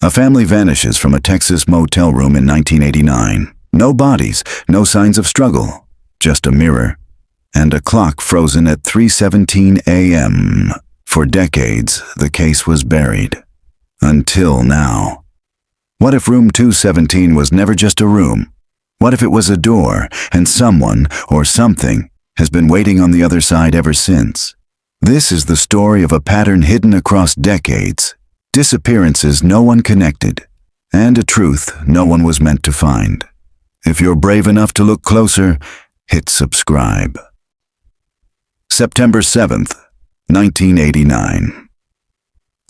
A family vanishes from a Texas motel room in 1989. No bodies, no signs of struggle, just a mirror, and a clock frozen at 3:17 a.m. For decades, the case was buried. Until now. What if room 217 was never just a room? What if it was a door, and someone, or something, has been waiting on the other side ever since? This is the story of a pattern hidden across decades, disappearances no one connected, and a truth no one was meant to find. If you're brave enough to look closer, hit subscribe. September 7th, 1989.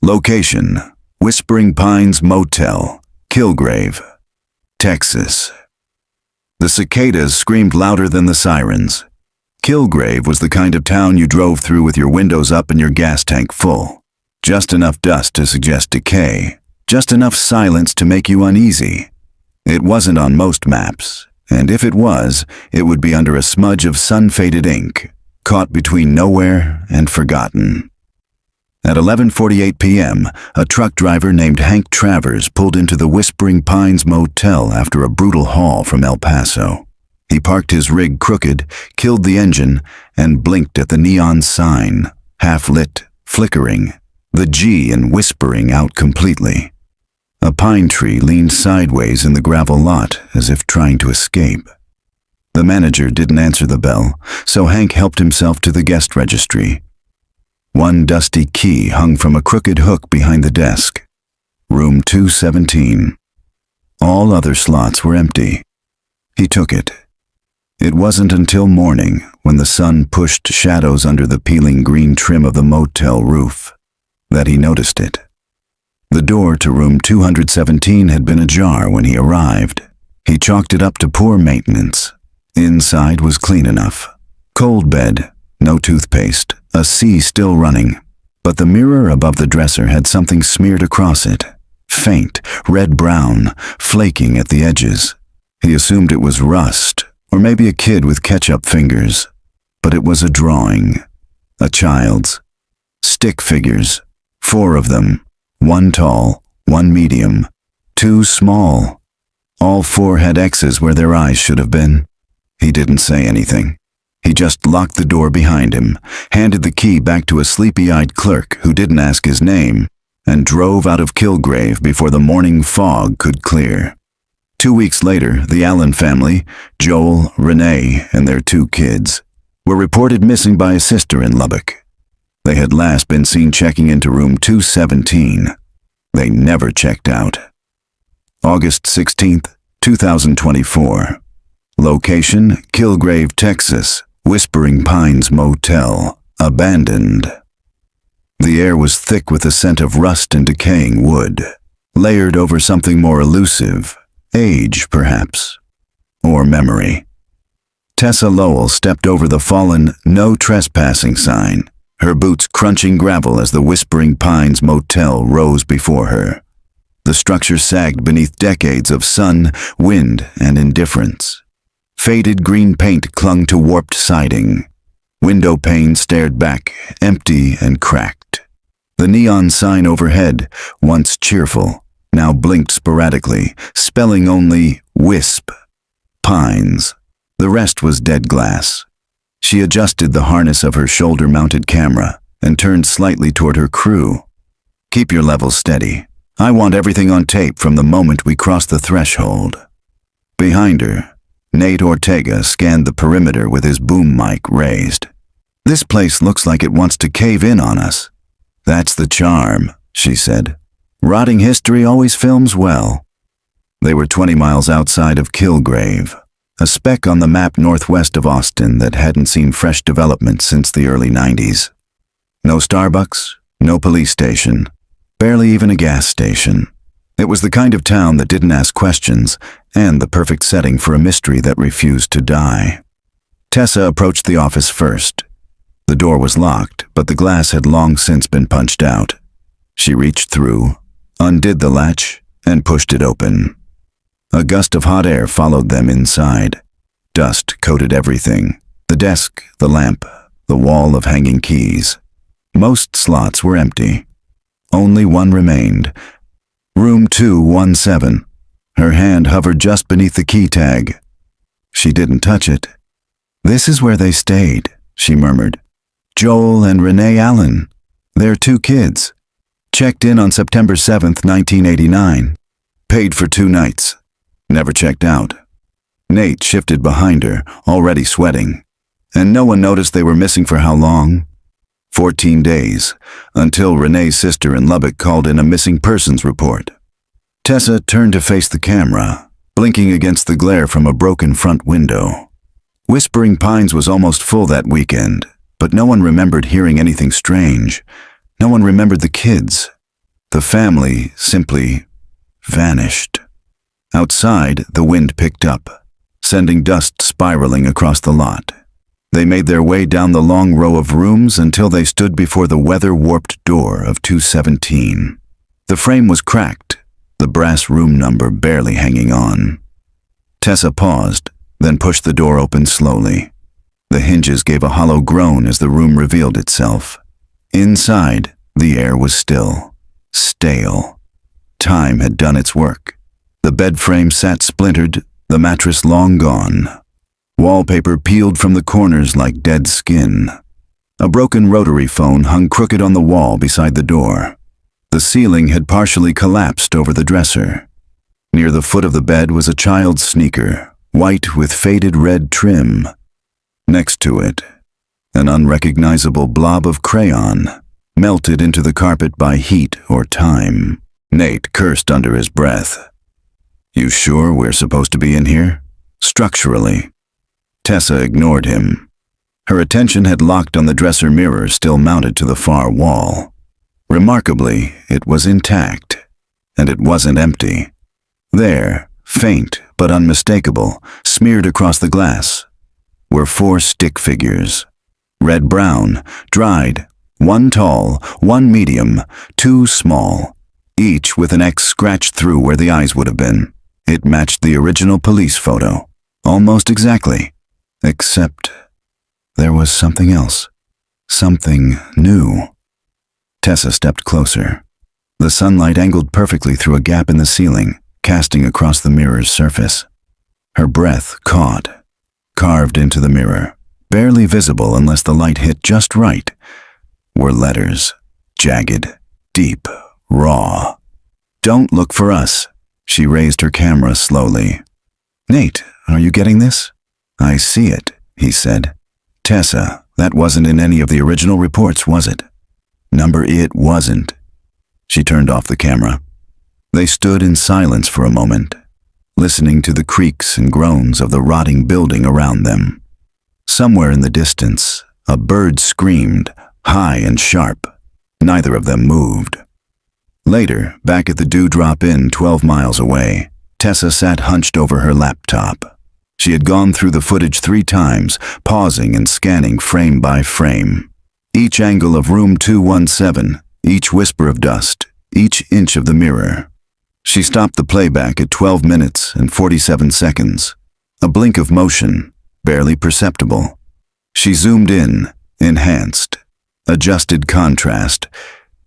Location: Whispering Pines Motel, Kilgrave, Texas. The cicadas screamed louder than the sirens. Kilgrave was the kind of town you drove through with your windows up and your gas tank full. Just enough dust to suggest decay, just enough silence to make you uneasy. It wasn't on most maps, and if it was, it would be under a smudge of sun-faded ink, caught between nowhere and forgotten. At 11:48 p.m., a truck driver named Hank Travers pulled into the Whispering Pines Motel after a brutal haul from El Paso. He parked his rig crooked, killed the engine, and blinked at the neon sign, half-lit, flickering, the G in whispering out completely. A pine tree leaned sideways in the gravel lot as if trying to escape. The manager didn't answer the bell, so Hank helped himself to the guest registry. One dusty key hung from a crooked hook behind the desk. Room 217. All other slots were empty. He took it. It wasn't until morning, when the sun pushed shadows under the peeling green trim of the motel roof, that he noticed it. The door to room 217 had been ajar when he arrived. He chalked it up to poor maintenance. Inside was clean enough. Cold bed, no toothpaste, a sea still running. But the mirror above the dresser had something smeared across it. Faint, red-brown, flaking at the edges. He assumed it was rust, or maybe a kid with ketchup fingers. But it was a drawing. A child's. Stick figures. 4 of them. 1 tall, 1 medium, 2 small. All 4 had X's where their eyes should have been. He didn't say anything. He just locked the door behind him, handed the key back to a sleepy-eyed clerk who didn't ask his name, and drove out of Kilgrave before the morning fog could clear. 2 weeks later, the Allen family, Joel, Renee, and their 2 kids, were reported missing by a sister in Lubbock. They had last been seen checking into room 217. They never checked out. August 16th, 2024. Location: Kilgrave, Texas. Whispering Pines Motel. Abandoned. The air was thick with the scent of rust and decaying wood, layered over something more elusive. Age, perhaps. Or memory. Tessa Lowell stepped over the fallen "No Trespassing" sign, her boots crunching gravel as the Whispering Pines Motel rose before her. The structure sagged beneath decades of sun, wind, and indifference. Faded green paint clung to warped siding. Window panes stared back, empty and cracked. The neon sign overhead, once cheerful, now blinked sporadically, spelling only "Wisp." Pines. The rest was dead glass. She adjusted the harness of her shoulder-mounted camera and turned slightly toward her crew. "Keep your level steady. I want everything on tape from the moment we cross the threshold." Behind her, Nate Ortega scanned the perimeter with his boom mic raised. "This place looks like it wants to cave in on us." "That's the charm," she said. "Rotting history always films well." They were 20 miles outside of Kilgrave, a speck on the map northwest of Austin that hadn't seen fresh development since the early 90s. No Starbucks, no police station, barely even a gas station. It was the kind of town that didn't ask questions, and the perfect setting for a mystery that refused to die. Tessa approached the office first. The door was locked, but the glass had long since been punched out. She reached through, undid the latch, and pushed it open. A gust of hot air followed them inside. Dust coated everything: the desk, the lamp, the wall of hanging keys. Most slots were empty. Only one remained. Room 217. Her hand hovered just beneath the key tag. She didn't touch it. "This is where they stayed," she murmured. "Joel and Renee Allen. Their 2 kids. Checked in on September 7th, 1989. Paid for 2 nights. Never checked out." Nate shifted behind her, already sweating. "And no one noticed they were missing for how long?" 14 days, until Renee's sister in Lubbock called in a missing persons report. Tessa turned to face the camera, blinking against the glare from a broken front window. Whispering Pines was almost full that weekend, but no one remembered hearing anything strange. No one remembered the kids. The family simply vanished. Outside, the wind picked up, sending dust spiraling across the lot. They made their way down the long row of rooms until they stood before the weather-warped door of 217. The frame was cracked, the brass room number barely hanging on. Tessa paused, then pushed the door open slowly. The hinges gave a hollow groan as the room revealed itself. Inside, the air was still, stale. Time had done its work. The bed frame sat splintered, the mattress long gone. Wallpaper peeled from the corners like dead skin. A broken rotary phone hung crooked on the wall beside the door. The ceiling had partially collapsed over the dresser. Near the foot of the bed was a child's sneaker, white with faded red trim. Next to it, an unrecognizable blob of crayon, melted into the carpet by heat or time. Nate cursed under his breath. "You sure we're supposed to be in here? Structurally." Tessa ignored him. Her attention had locked on the dresser mirror still mounted to the far wall. Remarkably, it was intact, and it wasn't empty. There, faint but unmistakable, smeared across the glass, were 4 stick figures. Red-brown, dried, 1 tall, 1 medium, 2 small, each with an X scratched through where the eyes would have been. It matched the original police photo, almost exactly. Except there was something else, something new. Tessa stepped closer. The sunlight angled perfectly through a gap in the ceiling, casting across the mirror's surface. Her breath caught, carved into the mirror, barely visible unless the light hit just right, were letters, jagged, deep, raw. "Don't look for us." She raised her camera slowly. "Nate, are you getting this?" "I see it," he said. "Tessa, that wasn't in any of the original reports, was it?" It wasn't." She turned off the camera. They stood in silence for a moment, listening to the creaks and groans of the rotting building around them. Somewhere in the distance, a bird screamed, high and sharp. Neither of them moved. Later, back at the Dewdrop Inn 12 miles away, Tessa sat hunched over her laptop. She had gone through the footage 3 times, pausing and scanning frame by frame. Each angle of room 217, each whisper of dust, each inch of the mirror. She stopped the playback at 12 minutes and 47 seconds. A blink of motion, barely perceptible. She zoomed in, enhanced, adjusted contrast.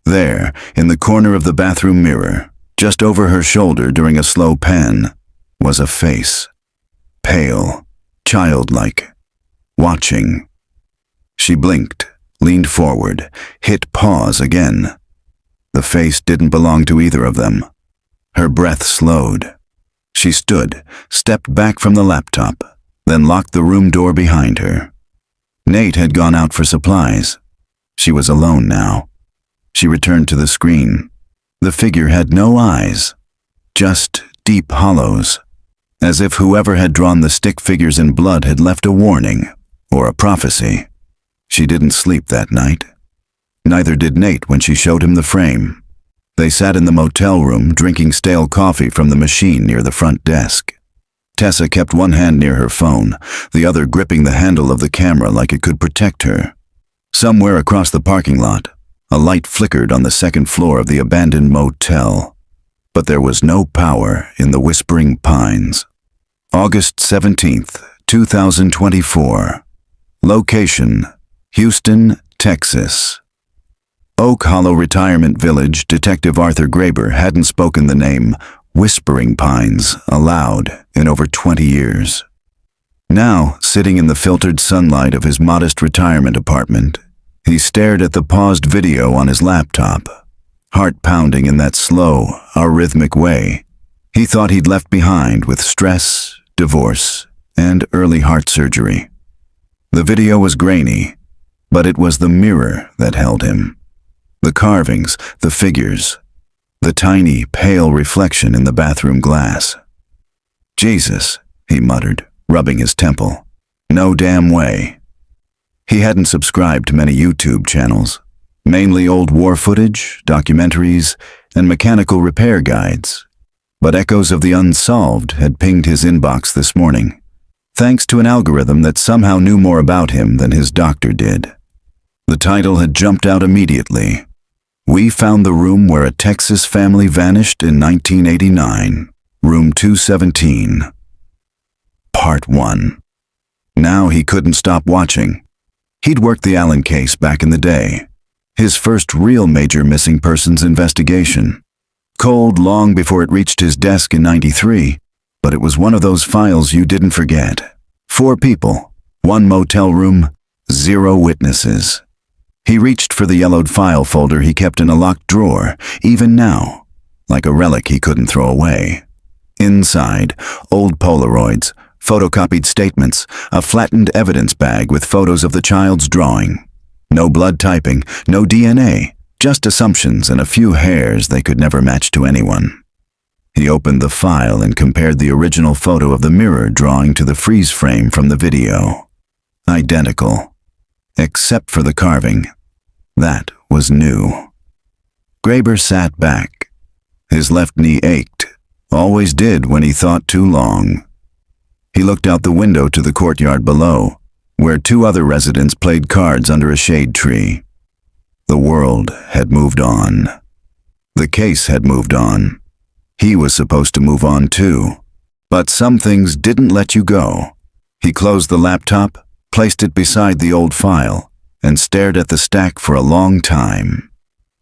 There, in the corner of the bathroom mirror, just over her shoulder during a slow pan, was a face. Pale, childlike, watching. She blinked, leaned forward, hit pause again. The face didn't belong to either of them. Her breath slowed. She stood, stepped back from the laptop, then locked the room door behind her. Nate had gone out for supplies. She was alone now. She returned to the screen. The figure had no eyes, just deep hollows, as if whoever had drawn the stick figures in blood had left a warning or a prophecy. She didn't sleep that night. Neither did Nate when she showed him the frame. They sat in the motel room drinking stale coffee from the machine near the front desk. Tessa kept one hand near her phone, the other gripping the handle of the camera like it could protect her. Somewhere across the parking lot, a light flickered on the second floor of the abandoned motel. But there was no power in the Whispering Pines. August 17th, 2024. Location, Houston, Texas. Oak Hollow Retirement Village, Detective Arthur Graber hadn't spoken the name Whispering Pines aloud in over 20 years. Now, sitting in the filtered sunlight of his modest retirement apartment, he stared at the paused video on his laptop, heart pounding in that slow, arrhythmic way he thought he'd left behind with stress, divorce, and early heart surgery. The video was grainy, but it was the mirror that held him. The carvings, the figures, the tiny, pale reflection in the bathroom glass. "Jesus," he muttered, rubbing his temple. "No damn way." He hadn't subscribed to many YouTube channels, mainly old war footage, documentaries, and mechanical repair guides. But echoes of the Unsolved had pinged his inbox this morning, thanks to an algorithm that somehow knew more about him than his doctor did. The title had jumped out immediately. "We found the room where a Texas family vanished in 1989, room 217. Part 1. Now he couldn't stop watching. He'd worked the Allen case back in the day, his first real major missing persons investigation. Cold long before it reached his desk in '93, but it was one of those files you didn't forget. 4 people, 1 motel room, 0 witnesses. He reached for the yellowed file folder he kept in a locked drawer, even now, like a relic he couldn't throw away. Inside, old Polaroids, photocopied statements, a flattened evidence bag with photos of the child's drawing. No blood typing, no DNA, just assumptions and a few hairs they could never match to anyone. He opened the file and compared the original photo of the mirror drawing to the freeze frame from the video. Identical. Except for the carving. That was new. Graber sat back. His left knee ached. Always did when he thought too long. He looked out the window to the courtyard below, where 2 other residents played cards under a shade tree. The world had moved on. The case had moved on. He was supposed to move on too. But some things didn't let you go. He closed the laptop, placed it beside the old file, and stared at the stack for a long time.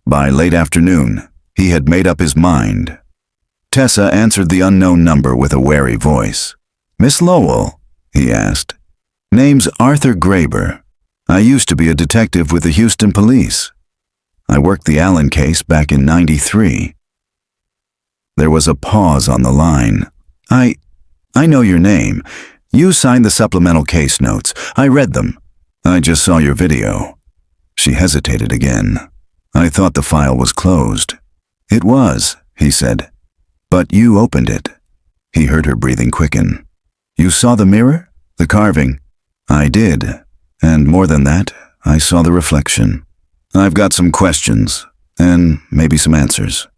By late afternoon, he had made up his mind. Tessa answered the unknown number with a wary voice. "Miss Lowell?" he asked. "Name's Arthur Graber. I used to be a detective with the Houston police. I worked the Allen case back in '93. There was a pause on the line. I know your name. You signed the supplemental case notes. I read them. I just saw your video." She hesitated again. "I thought the file was closed." "It was," he said. "But you opened it." He heard her breathing quicken. "You saw the mirror? The carving?" "I did. And more than that, I saw the reflection. I've got some questions, and maybe some answers."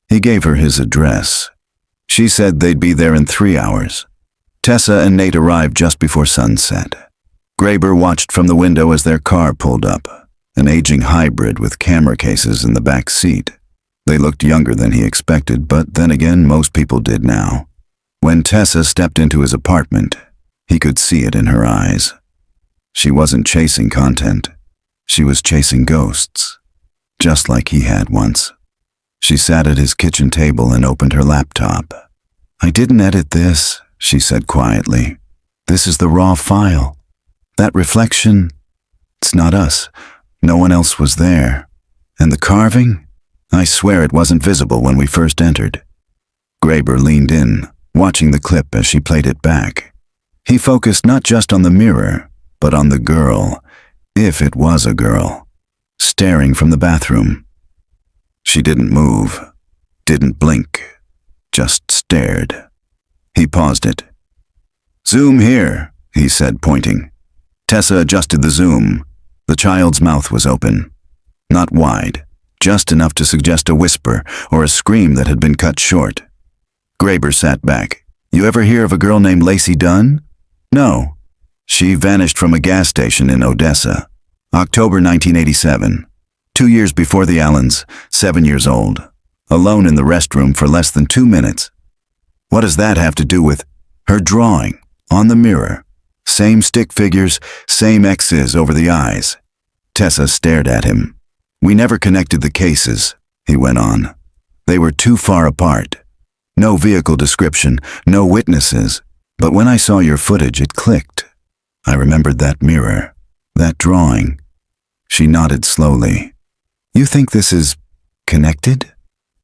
He gave her his address. She said they'd be there in 3 hours. Tessa and Nate arrived just before sunset. Graber watched from the window as their car pulled up, an aging hybrid with camera cases in the back seat. They looked younger than he expected, but then again, most people did now. When Tessa stepped into his apartment, he could see it in her eyes. She wasn't chasing content. She was chasing ghosts, just like he had once. She sat at his kitchen table and opened her laptop. "I didn't edit this," she said quietly. "This is the raw file. That reflection, it's not us. No one else was there. And the carving? I swear it wasn't visible when we first entered." Graber leaned in, watching the clip as she played it back. He focused not just on the mirror, but on the girl, if it was a girl, staring from the bathroom. She didn't move, didn't blink, just stared. He paused it. "Zoom here," he said, pointing. Tessa adjusted the zoom. The child's mouth was open. Not wide, just enough to suggest a whisper or a scream that had been cut short. Graber sat back. "You ever hear of a girl named Lacey Dunn?" "No. She vanished from a gas station in Odessa. October 1987. 2 years before the Allens, 7 years old. Alone in the restroom for less than 2 minutes. What does that have to do with her drawing on the mirror? Same stick figures, same X's over the eyes." Tessa stared at him. We never connected the cases, he went on. They were too far apart. No vehicle description, no witnesses. But when I saw your footage, it clicked. I remembered that mirror, that drawing. She nodded slowly. You think this is connected?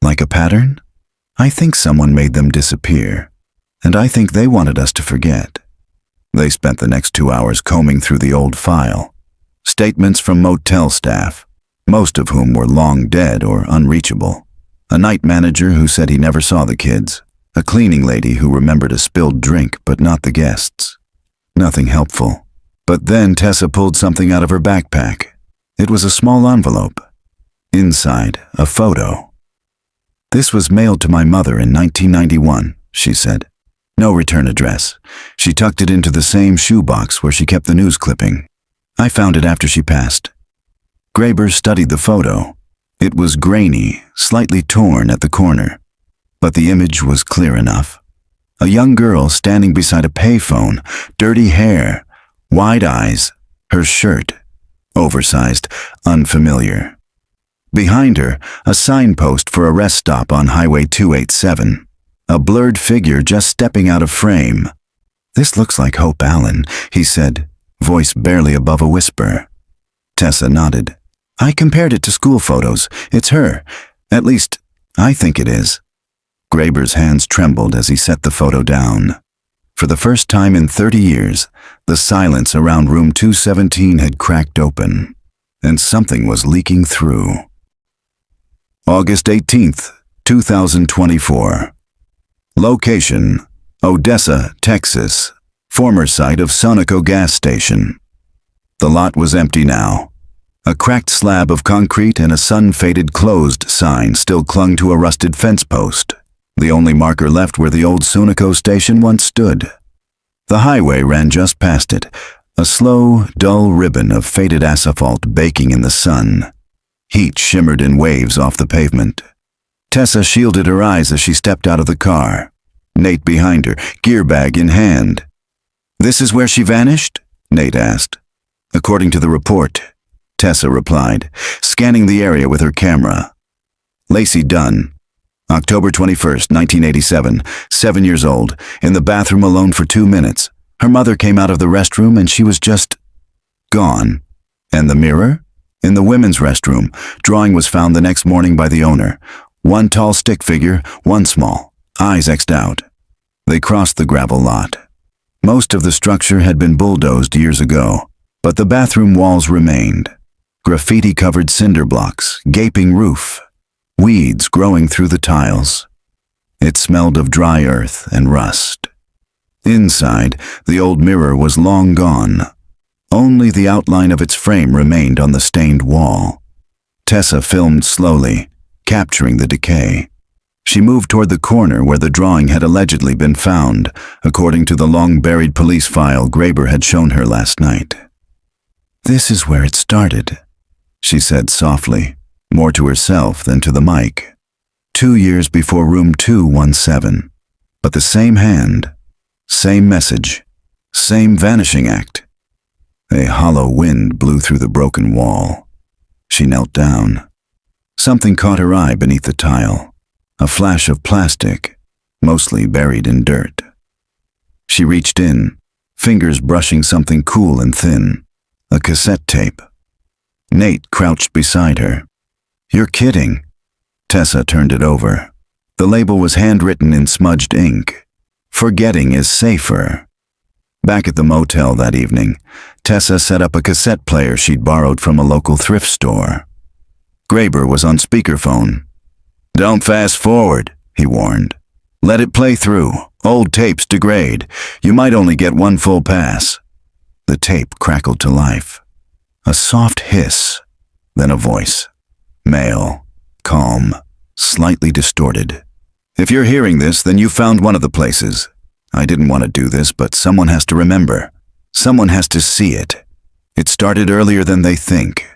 Like a pattern? I think someone made them disappear, and I think they wanted us to forget. They spent the next 2 hours combing through the old file. Statements from motel staff, most of whom were long dead or unreachable. A night manager who said he never saw the kids. A cleaning lady who remembered a spilled drink but not the guests. Nothing helpful. But then Tessa pulled something out of her backpack. It was a small envelope. Inside, a photo. This was mailed to my mother in 1991, she said. No return address. She tucked it into the same shoebox where she kept the news clipping. I found it after she passed. Graber studied the photo. It was grainy, slightly torn at the corner, but the image was clear enough. A young girl standing beside a payphone, dirty hair, wide eyes, her shirt, oversized, unfamiliar. Behind her, a signpost for a rest stop on Highway 287. A blurred figure just stepping out of frame. This looks like Hope Allen, he said, voice barely above a whisper. Tessa nodded. I compared it to school photos. It's her. At least, I think it is. Graber's hands trembled as he set the photo down. For the first time in 30 years, the silence around room 217 had cracked open, and something was leaking through. August 18th, 2024. Location, Odessa, Texas, former site of Sunoco gas station. The lot was empty now. A cracked slab of concrete and a sun-faded closed sign still clung to a rusted fence post, the only marker left where the old Sunoco station once stood. The highway ran just past it, a slow, dull ribbon of faded asphalt baking in the sun. Heat shimmered in waves off the pavement. Tessa shielded her eyes as she stepped out of the car. Nate behind her, gear bag in hand. This is where she vanished? Nate asked. According to the report, Tessa replied, scanning the area with her camera. Lacey Dunn, October 21st, 1987, 7 years old, in the bathroom alone for 2 minutes. Her mother came out of the restroom and she was just gone. And the mirror? In the women's restroom, drawing was found the next morning by the owner. One tall stick figure, one small, eyes X'd out. They crossed the gravel lot. Most of the structure had been bulldozed years ago, but the bathroom walls remained. Graffiti-covered cinder blocks, gaping roof, weeds growing through the tiles. It smelled of dry earth and rust. Inside, the old mirror was long gone. Only the outline of its frame remained on the stained wall. Tessa filmed slowly, capturing the decay. She moved toward the corner where the drawing had allegedly been found, according to the long-buried police file Graber had shown her last night. This is where it started, she said softly, more to herself than to the mic. 2 years before room 217. But the same hand, same message, same vanishing act. A hollow wind blew through the broken wall. She knelt down. Something caught her eye beneath the tile. A flash of plastic, mostly buried in dirt. She reached in, fingers brushing something cool and thin. A cassette tape. Nate crouched beside her. You're kidding. Tessa turned it over. The label was handwritten in smudged ink. Forgetting is safer. Back at the motel that evening, Tessa set up a cassette player she'd borrowed from a local thrift store. Graber was on speakerphone. Don't fast forward, he warned. Let it play through. Old tapes degrade. You might only get one full pass. The tape crackled to life. A soft hiss, then a voice. Male, calm, slightly distorted. If you're hearing this, then you found one of the places. I didn't want to do this, but someone has to remember. Someone has to see it. It started earlier than they think.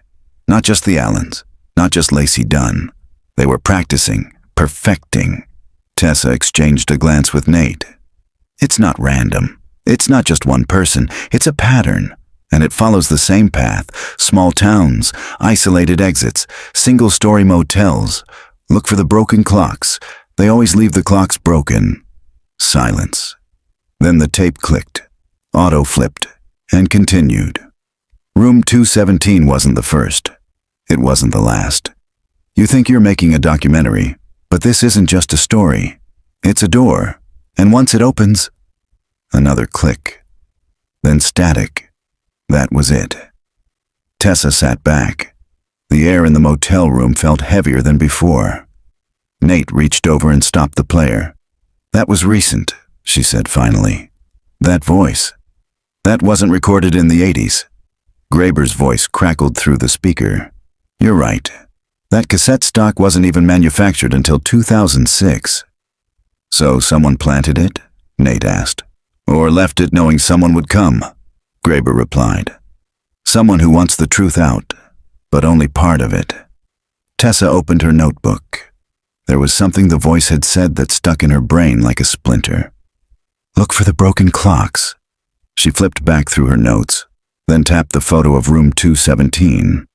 Not just the Allens, not just Lacey Dunn. They were practicing, perfecting. Tessa exchanged a glance with Nate. It's not random. It's not just one person. It's a pattern. And it follows the same path: small towns, isolated exits, single-story motels. Look for the broken clocks. They always leave the clocks broken. Silence. Then the tape clicked, auto-flipped, and continued. Room 217 wasn't the first. It wasn't the last. You think you're making a documentary, but this isn't just a story. It's a door, and once it opens, another click. Then static. That was it. Tessa sat back. The air in the motel room felt heavier than before. Nate reached over and stopped the player. "That was recent," she said finally. "That voice. That wasn't recorded in the 80s. Graeber's voice crackled through the speaker. "You're right. That cassette stock wasn't even manufactured until 2006. "So someone planted it?" Nate asked. "Or left it knowing someone would come?" Graeber replied. "Someone who wants the truth out, but only part of it." Tessa opened her notebook. There was something the voice had said that stuck in her brain like a splinter. "Look for the broken clocks." She flipped back through her notes, then tapped the photo of room 217,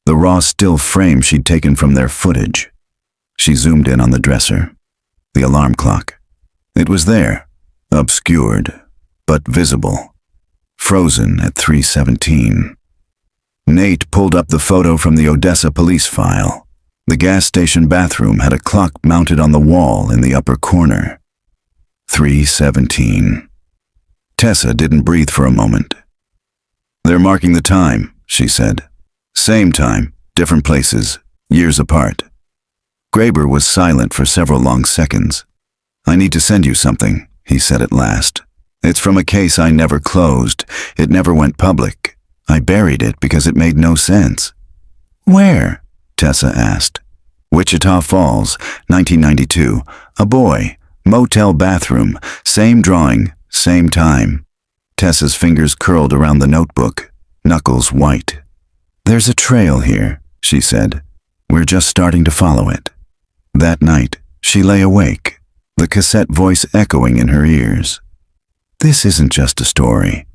the raw still frame she'd taken from their footage. She zoomed in on the dresser. The alarm clock. It was there, obscured, but visible, frozen at 3:17. Nate pulled up the photo from the Odessa police file. The gas station bathroom had a clock mounted on the wall in the upper corner. 3:17. Tessa didn't breathe for a moment. "They're marking the time," she said. "Same time, different places, years apart." Graeber was silent for several long seconds. "I need to send you something," he said at last. "It's from a case I never closed. It never went public. I buried it because it made no sense." "Where?" Tessa asked. "Wichita Falls, 1992. A boy, motel bathroom, same drawing, same time." Tessa's fingers curled around the notebook, knuckles white. "There's a trail here," she said. "We're just starting to follow it." That night, she lay awake, the cassette voice echoing in her ears. This isn't just a story.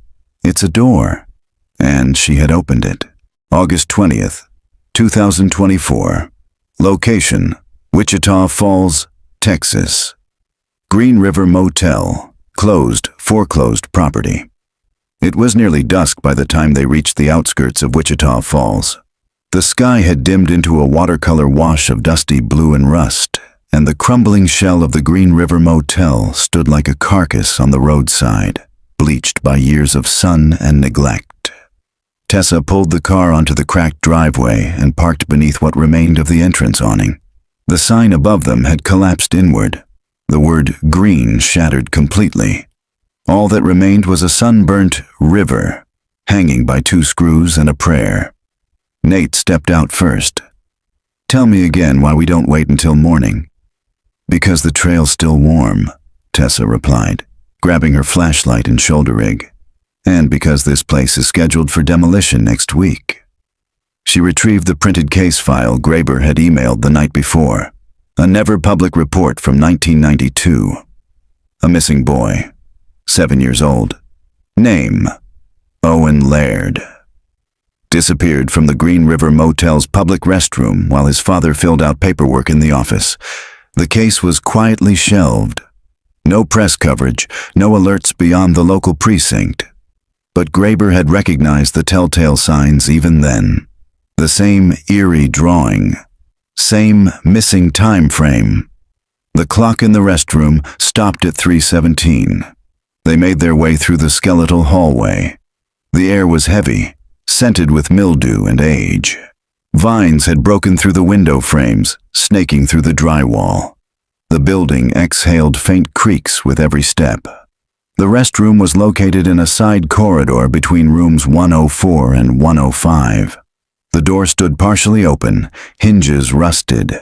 It's a door. And she had opened it. August 20th, 2024. Location: Wichita Falls, Texas. Green River Motel, closed, foreclosed property. It was nearly dusk by the time they reached the outskirts of Wichita Falls. The sky had dimmed into a watercolor wash of dusty blue and rust, and the crumbling shell of the Green River Motel stood like a carcass on the roadside, bleached by years of sun and neglect. Tessa pulled the car onto the cracked driveway and parked beneath what remained of the entrance awning. The sign above them had collapsed inward. The word green shattered completely. All that remained was a sunburnt river, hanging by 2 screws and a prayer. Nate stepped out first. "Tell me again why we don't wait until morning." "Because the trail's still warm," Tessa replied, grabbing her flashlight and shoulder rig. "And because this place is scheduled for demolition next week." She retrieved the printed case file Graeber had emailed the night before. A never-public report from 1992. A missing boy, 7 years old. Name: Owen Laird. Disappeared from the Green River Motel's public restroom while his father filled out paperwork in the office. The case was quietly shelved. No press coverage, no alerts beyond the local precinct. But Graeber had recognized the telltale signs even then. The same eerie drawing. Same missing time frame. The clock in the restroom stopped at 3:17. They made their way through the skeletal hallway. The air was heavy, scented with mildew and age. Vines had broken through the window frames, snaking through the drywall. The building exhaled faint creaks with every step. The restroom was located in a side corridor between rooms 104 and 105. The door stood partially open, hinges rusted.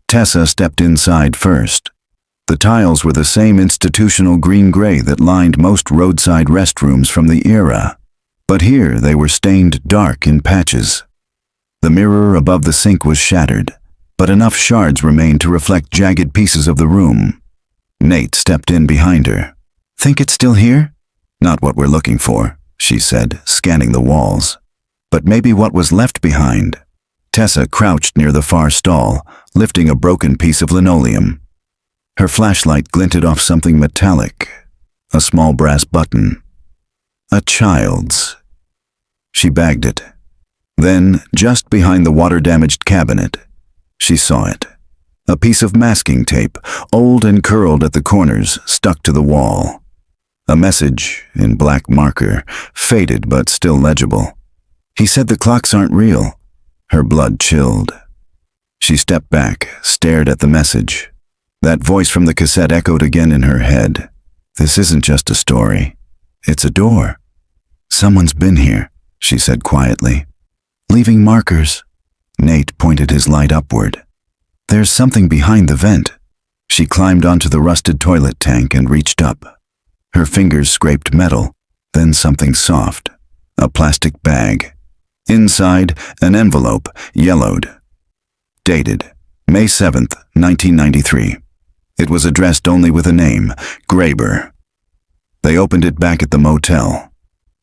Tessa stepped inside first. The tiles were the same institutional green-gray that lined most roadside restrooms from the era, but here they were stained dark in patches. The mirror above the sink was shattered, but enough shards remained to reflect jagged pieces of the room. Nate stepped in behind her. "Think it's still here?" "Not what we're looking for," she said, scanning the walls. But maybe what was left behind. Tessa crouched near the far stall, lifting a broken piece of linoleum. Her flashlight glinted off something metallic, a small brass button. A child's. She bagged it. Then, just behind the water-damaged cabinet, she saw it. A piece of masking tape, old and curled at the corners, stuck to the wall. A message, in black marker, faded but still legible. He said the clocks aren't real. Her blood chilled. She stepped back, stared at the message. That voice from the cassette echoed again in her head. This isn't just a story. It's a door. Someone's been here, she said quietly. Leaving markers. Nate pointed his light upward. There's something behind the vent. She climbed onto the rusted toilet tank and reached up. Her fingers scraped metal, then something soft. A plastic bag. Inside, an envelope, yellowed. Dated, May 7th, 1993. It was addressed only with a name, Graber. They opened it back at the motel.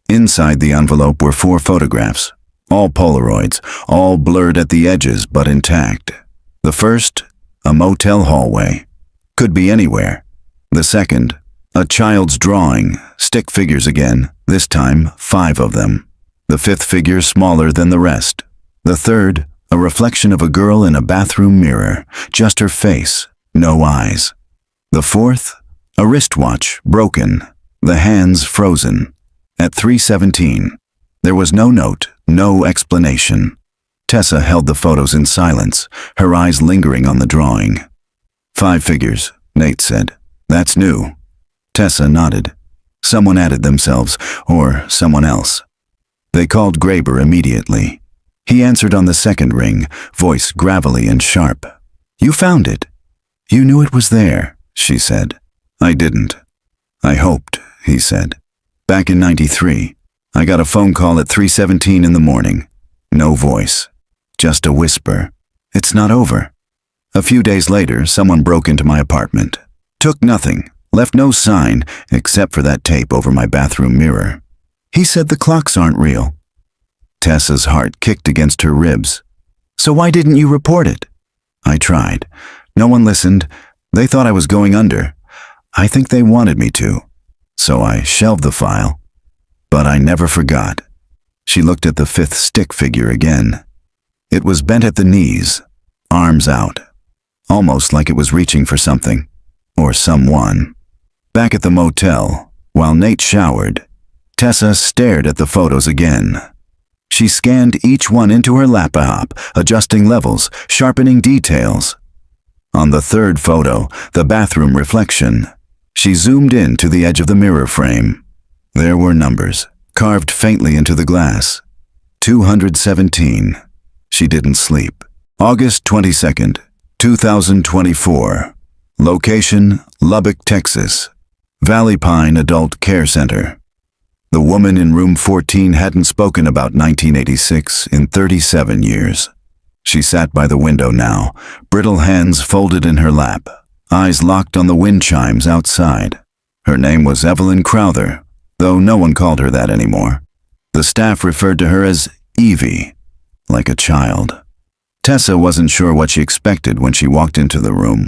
Inside the envelope were 4 photographs, all Polaroids, all blurred at the edges but intact. The first, a motel hallway. Could be anywhere. The second, a child's drawing, stick figures again, this time 5 of them. The 5th figure smaller than the rest. The third, a reflection of a girl in a bathroom mirror, just her face, no eyes. The 4th, a wristwatch, broken, the hands frozen. At 3:17, there was no note, no explanation. Tessa held the photos in silence, her eyes lingering on the drawing. 5 figures, Nate said. That's new. Tessa nodded. Someone added themselves, or someone else. They called Graber immediately. He answered on the second ring, voice gravelly and sharp. You found it. You knew it was there, she said. I didn't. I hoped, he said. Back in '93, I got a phone call at 3:17 in the morning. No voice. Just a whisper. It's not over. A few days later, someone broke into my apartment. Took nothing, left no sign except for that tape over my bathroom mirror. He said the clocks aren't real. Tessa's heart kicked against her ribs. So why didn't you report it? I tried. No one listened. They thought I was going under. I think they wanted me to. So I shelved the file. But I never forgot. She looked at the 5th stick figure again. It was bent at the knees, arms out, almost like it was reaching for something, or someone. Back at the motel, while Nate showered, Tessa stared at the photos again. She scanned each one into her laptop, adjusting levels, sharpening details. On the 3rd photo, the bathroom reflection, she zoomed in to the edge of the mirror frame. There were numbers, carved faintly into the glass. 217. She didn't sleep. August 22nd, 2024. Location, Lubbock, Texas. Valley Pine Adult Care Center. The woman in room 14 hadn't spoken about 1986 in 37 years. She sat by the window now, brittle hands folded in her lap, eyes locked on the wind chimes outside. Her name was Evelyn Crowther, though no one called her that anymore. The staff referred to her as Evie, like a child. Tessa wasn't sure what she expected when she walked into the room.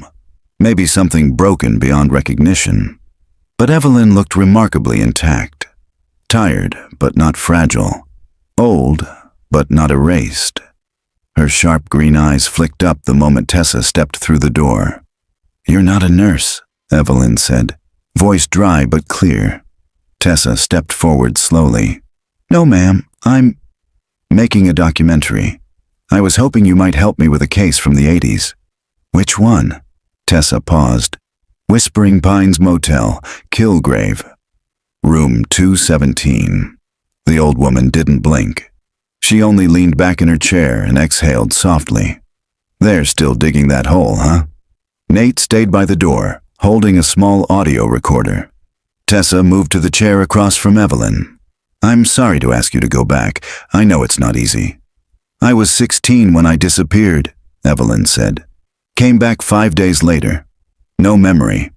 Maybe something broken beyond recognition. But Evelyn looked remarkably intact. Tired, but not fragile. Old, but not erased. Her sharp green eyes flicked up the moment Tessa stepped through the door. You're not a nurse, Evelyn said, voice dry but clear. Tessa stepped forward slowly. No, ma'am, I'm making a documentary. I was hoping you might help me with a case from the '80s. Which one? Tessa paused. Whispering Pines Motel, Kilgrave. Room 217. The old woman didn't blink. She only leaned back in her chair and exhaled softly. They're still digging that hole, huh? Nate stayed by the door, holding a small audio recorder. Tessa moved to the chair across from Evelyn. I'm sorry to ask you to go back. I know it's not easy. I was 16 when I disappeared, Evelyn said. Came back 5 days later. No memory.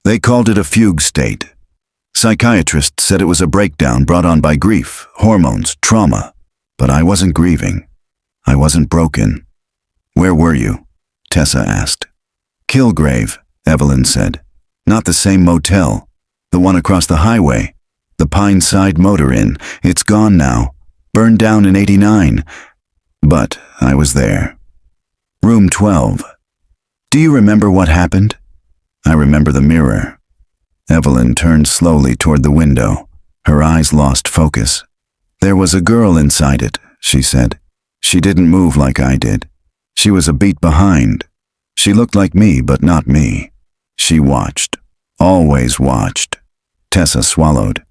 They called it a fugue state. Psychiatrists said it was a breakdown brought on by grief, hormones, trauma. But I wasn't grieving. I wasn't broken. Where were you? Tessa asked. Kilgrave, Evelyn said. Not the same motel. The one across the highway. The Pine Side Motor Inn. It's gone now. Burned down in '89. But I was there. Room 12. Do you remember what happened? I remember the mirror. Evelyn turned slowly toward the window. Her eyes lost focus. There was a girl inside it, she said. She didn't move like I did. She was a beat behind. She looked like me, but not me. She watched. Always watched. Tessa swallowed.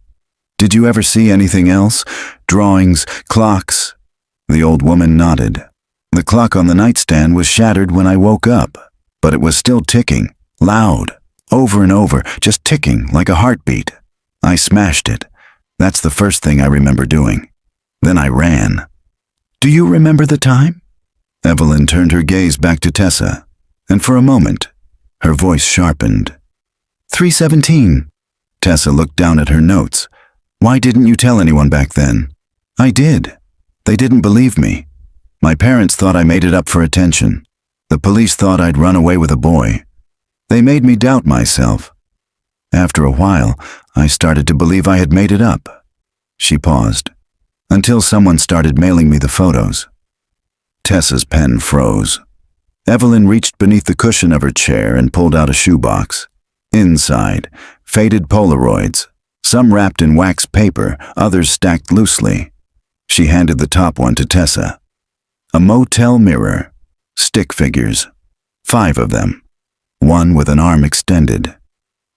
Did you ever see anything else? Drawings, clocks? The old woman nodded. The clock on the nightstand was shattered when I woke up, but it was still ticking, loud, over and over, just ticking like a heartbeat. I smashed it. That's the first thing I remember doing. Then I ran. Do you remember the time? Evelyn turned her gaze back to Tessa, and for a moment, her voice sharpened. 3:17. Tessa looked down at her notes. Why didn't you tell anyone back then? I did. They didn't believe me. My parents thought I made it up for attention. The police thought I'd run away with a boy. They made me doubt myself. After a while, I started to believe I had made it up. She paused, until someone started mailing me the photos. Tessa's pen froze. Evelyn reached beneath the cushion of her chair and pulled out a shoebox. Inside, faded Polaroids, some wrapped in wax paper, others stacked loosely. She handed the top one to Tessa. A motel mirror, stick figures, 5 of them, one with an arm extended.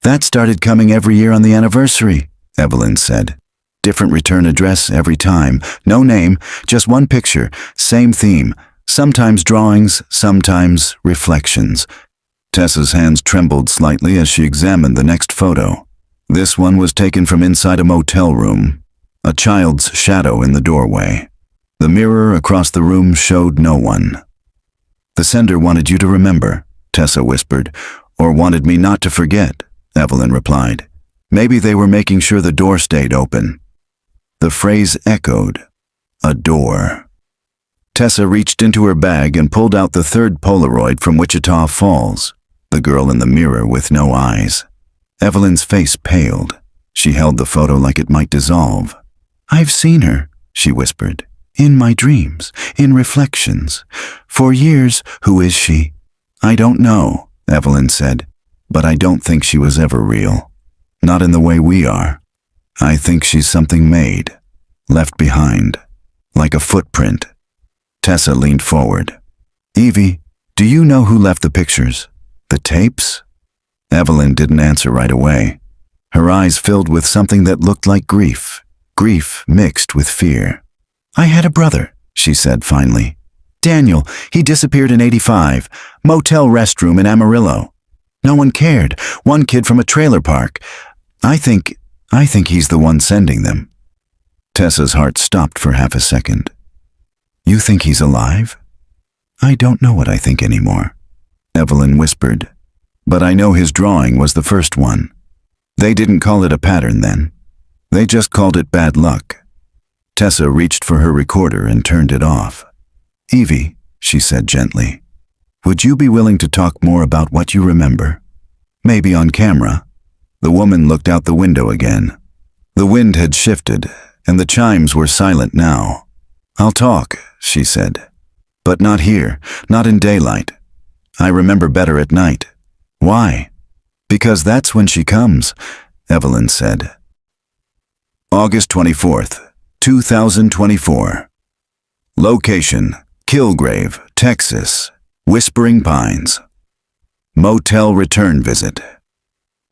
That started coming every year on the anniversary, Evelyn said. Different return address every time, no name, just one picture, same theme, sometimes drawings, sometimes reflections. Tessa's hands trembled slightly as she examined the next photo. This one was taken from inside a motel room, a child's shadow in the doorway. The mirror across the room showed no one. The sender wanted you to remember, Tessa whispered, or wanted me not to forget, Evelyn replied. Maybe they were making sure the door stayed open. The phrase echoed, a door. Tessa reached into her bag and pulled out the 3rd Polaroid from Wichita Falls, the girl in the mirror with no eyes. Evelyn's face paled. She held the photo like it might dissolve. I've seen her, she whispered. In my dreams, in reflections. For years, who is she? I don't know, Evelyn said, but I don't think she was ever real. Not in the way we are. I think she's something made, left behind, like a footprint. Tessa leaned forward. Evie, do you know who left the pictures? The tapes? Evelyn didn't answer right away. Her eyes filled with something that looked like grief mixed with fear. I had a brother, she said finally. Daniel, he disappeared in '85, motel restroom in Amarillo. No one cared, one kid from a trailer park. I think he's the one sending them. Tessa's heart stopped for half a second. You think he's alive? I don't know what I think anymore, Evelyn whispered. But I know his drawing was the first one. They didn't call it a pattern then. They just called it bad luck. Tessa reached for her recorder and turned it off. Evie, she said gently, would you be willing to talk more about what you remember? Maybe on camera. The woman looked out the window again. The wind had shifted, and the chimes were silent now. I'll talk, she said. But not here, not in daylight. I remember better at night. Why? Because that's when she comes, Evelyn said. August 24th, 2024. Location, Kilgrave, Texas, Whispering Pines. Motel return visit.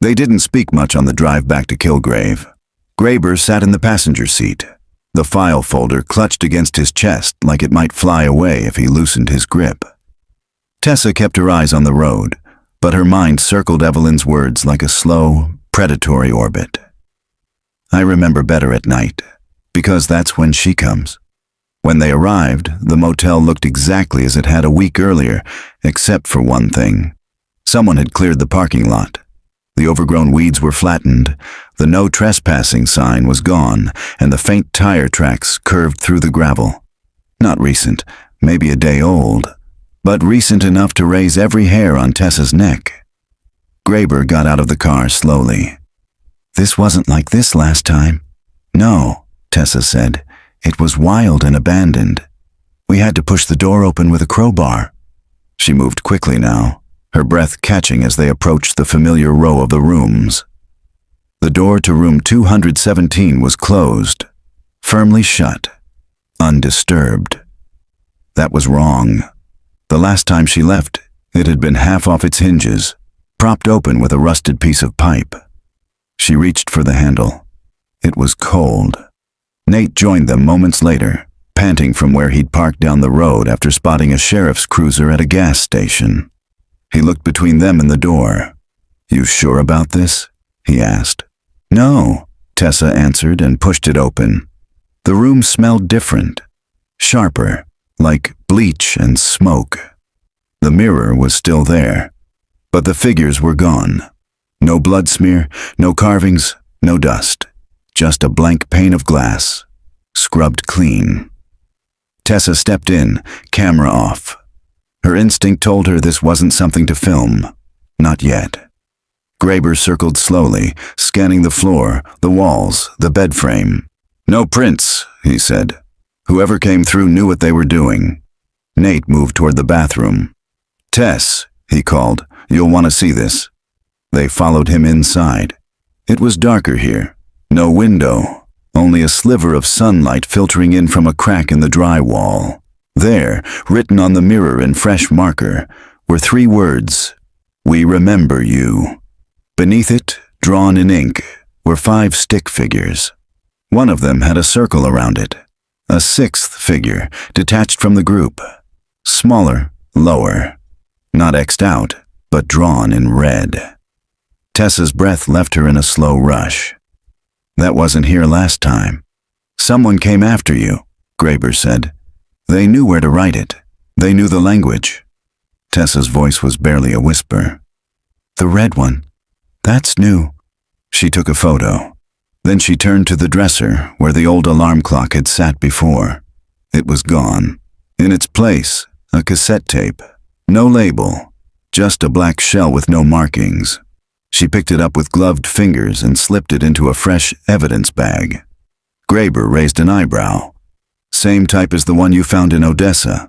They didn't speak much on the drive back to Kilgrave. Graber sat in the passenger seat, the file folder clutched against his chest like it might fly away if he loosened his grip. Tessa kept her eyes on the road, but her mind circled Evelyn's words like a slow, predatory orbit. I remember better at night, because that's when she comes. When they arrived, the motel looked exactly as it had a week earlier, except for one thing. Someone had cleared the parking lot. The overgrown weeds were flattened, the no trespassing sign was gone, and the faint tire tracks curved through the gravel. Not recent, maybe a day old, but recent enough to raise every hair on Tessa's neck. Graber got out of the car slowly. "This wasn't like this last time." "No," Tessa said. "It was wild and abandoned. We had to push the door open with a crowbar." She moved quickly now, her breath catching as they approached the familiar row of the rooms. The door to room 217 was closed, firmly shut, undisturbed. That was wrong. The last time she left, it had been half off its hinges, propped open with a rusted piece of pipe. She reached for the handle. It was cold. Nate joined them moments later, panting from where he'd parked down the road after spotting a sheriff's cruiser at a gas station. He looked between them and the door. "You sure about this?" he asked. "No," Tessa answered and pushed it open. The room smelled different, sharper, like bleach and smoke. The mirror was still there, but the figures were gone. No blood smear, no carvings, no dust. Just a blank pane of glass, scrubbed clean. Tessa stepped in, camera off. Her instinct told her this wasn't something to film. Not yet. Graber circled slowly, scanning the floor, the walls, the bed frame. "No prints," he said. "Whoever came through knew what they were doing." Nate moved toward the bathroom. "Tess," he called, "you'll want to see this." They followed him inside. It was darker here. No window, only a sliver of sunlight filtering in from a crack in the drywall. There, written on the mirror in fresh marker, were 3 words: "We remember you." Beneath it, drawn in ink, were 5 stick figures. One of them had a circle around it, a 6th figure, detached from the group. Smaller, lower, not X'd out, but drawn in red. Tessa's breath left her in a slow rush. "That wasn't here last time." "Someone came after you," Graber said. "They knew where to write it. They knew the language." Tessa's voice was barely a whisper. "The red one. That's new." She took a photo. Then she turned to the dresser where the old alarm clock had sat before. It was gone. In its place, a cassette tape. No label, just a black shell with no markings. She picked it up with gloved fingers and slipped it into a fresh evidence bag. Graber raised an eyebrow. "Same type as the one you found in Odessa.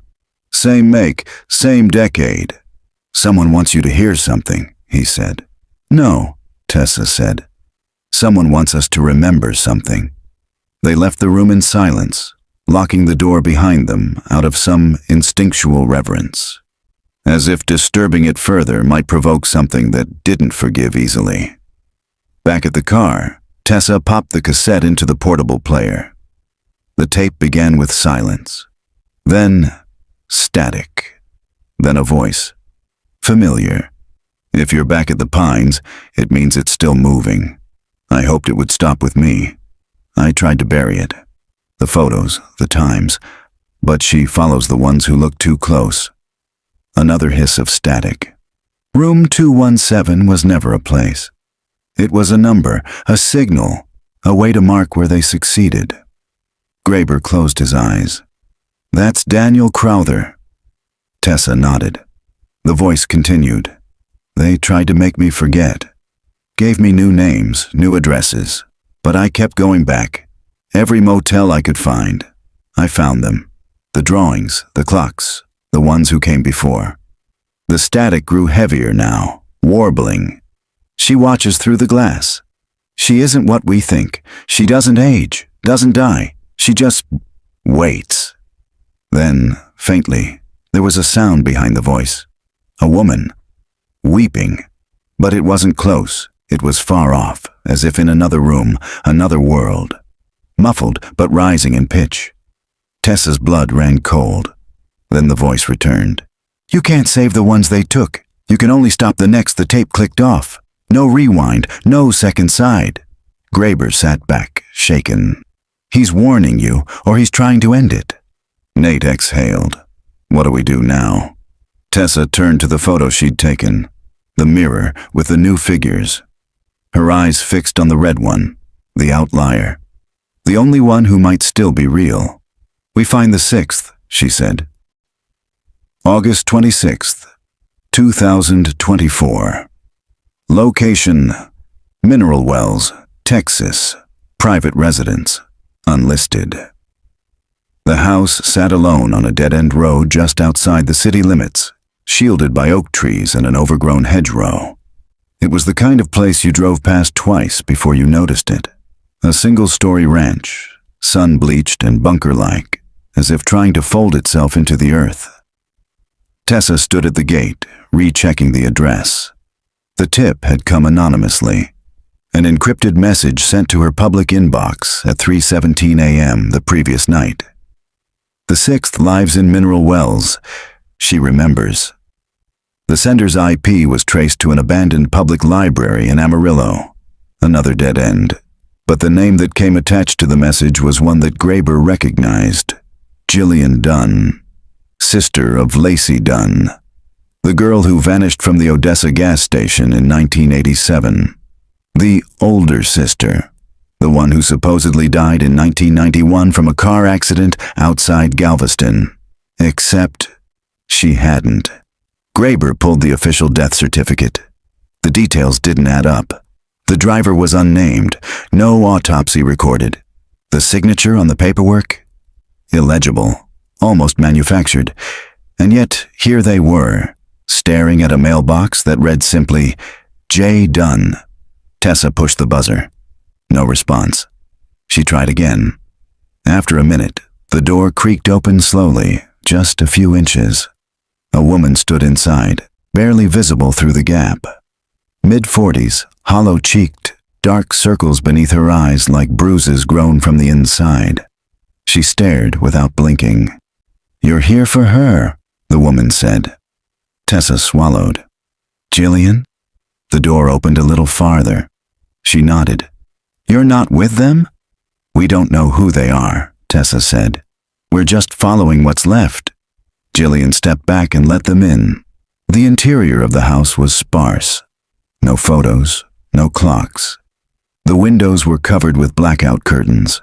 Same make, same decade." "Someone wants you to hear something," he said. "No," Tessa said. "Someone wants us to remember something." They left the room in silence, locking the door behind them out of some instinctual reverence, as if disturbing it further might provoke something that didn't forgive easily. Back at the car, Tessa popped the cassette into the portable player. The tape began with silence, then static, then a voice. Familiar. If you're back at the Pines, it means it's still moving. I hoped it would stop with me. I tried to bury it. The photos, the times, but she follows the ones who look too close. Another hiss of static. Room 217 was never a place. It was a number, a signal, a way to mark where they succeeded. Graber closed his eyes. "That's Daniel Crowther." Tessa nodded. The voice continued. "They tried to make me forget. Gave me new names, new addresses. But I kept going back. Every motel I could find. I found them. The drawings, the clocks, the ones who came before." The static grew heavier now, warbling. "She watches through the glass. She isn't what we think. She doesn't age, doesn't die. She just waits." Then, faintly, there was a sound behind the voice. A woman. Weeping. But it wasn't close. It was far off, as if in another room, another world. Muffled, but rising in pitch. Tessa's blood ran cold. Then the voice returned. "You can't save the ones they took. You can only stop the next the tape clicked off. No rewind, no second side." Graber sat back, shaken. "He's warning you, or he's trying to end it." Nate exhaled. "What do we do now?" Tessa turned to the photo she'd taken. The mirror with the new figures. her eyes fixed on the red one, the outlier. The only one who might still be real. "We find the 6th, she said. August 26th, 2024. Location: Mineral Wells, Texas. Private residence. Unlisted. The house sat alone on a dead-end road just outside the city limits, shielded by oak trees and an overgrown hedgerow. It was the kind of place you drove past twice before you noticed it. A single-story ranch, sun-bleached and bunker-like, as if trying to fold itself into the earth. Tessa stood at the gate, rechecking the address. The tip had come anonymously. An encrypted message sent to her public inbox at 3:17 a.m. the previous night. The 6th lives in Mineral Wells, she remembers. The sender's IP was traced to an abandoned public library in Amarillo, another dead end. But the name that came attached to the message was one that Graber recognized: Jillian Dunn, sister of Lacey Dunn, the girl who vanished from the Odessa gas station in 1987. The older sister, the one who supposedly died in 1991 from a car accident outside Galveston. Except she hadn't. Graber pulled the official death certificate. The details didn't add up. The driver was unnamed, no autopsy recorded. The signature on the paperwork? Illegible, almost manufactured. And yet, here they were, staring at a mailbox that read simply, J. Dunn. Tessa pushed the buzzer. No response. She tried again. After a minute, the door creaked open slowly, just a few inches. A woman stood inside, barely visible through the gap. Mid-40s, hollow-cheeked, dark circles beneath her eyes like bruises grown from the inside. She stared without blinking. "You're here for her," the woman said. Tessa swallowed. "Jillian?" The door opened a little farther. She nodded. "You're not with them?" "We don't know who they are," Tessa said. "We're just following what's left." Jillian stepped back and let them in. The interior of the house was sparse. No photos, no clocks. The windows were covered with blackout curtains.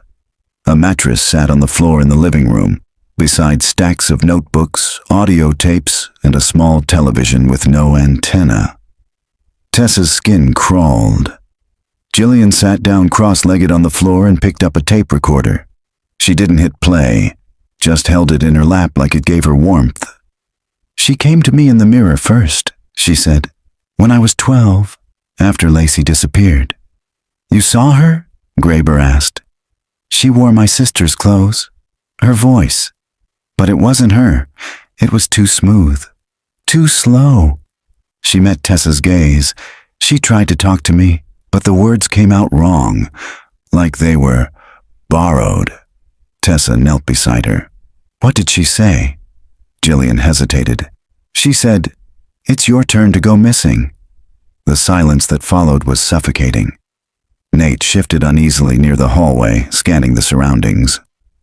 A mattress sat on the floor in the living room, beside stacks of notebooks, audio tapes, and a small television with no antenna. Tessa's skin crawled. Jillian sat down cross-legged on the floor and picked up a tape recorder. She didn't hit play, just held it in her lap like it gave her warmth. "She came to me in the mirror first," she said, "when I was 12, after Lacey disappeared." "You saw her?" Graber asked. "She wore my sister's clothes. Her voice. But it wasn't her. It was too smooth. Too slow." She met Tessa's gaze. She tried to talk to me, but the words came out wrong, like they were borrowed. Tessa knelt beside her. "What did she say?" Jillian hesitated. "She said, 'It's your turn to go missing.'" The silence that followed was suffocating. Nate shifted uneasily near the hallway, scanning the surroundings.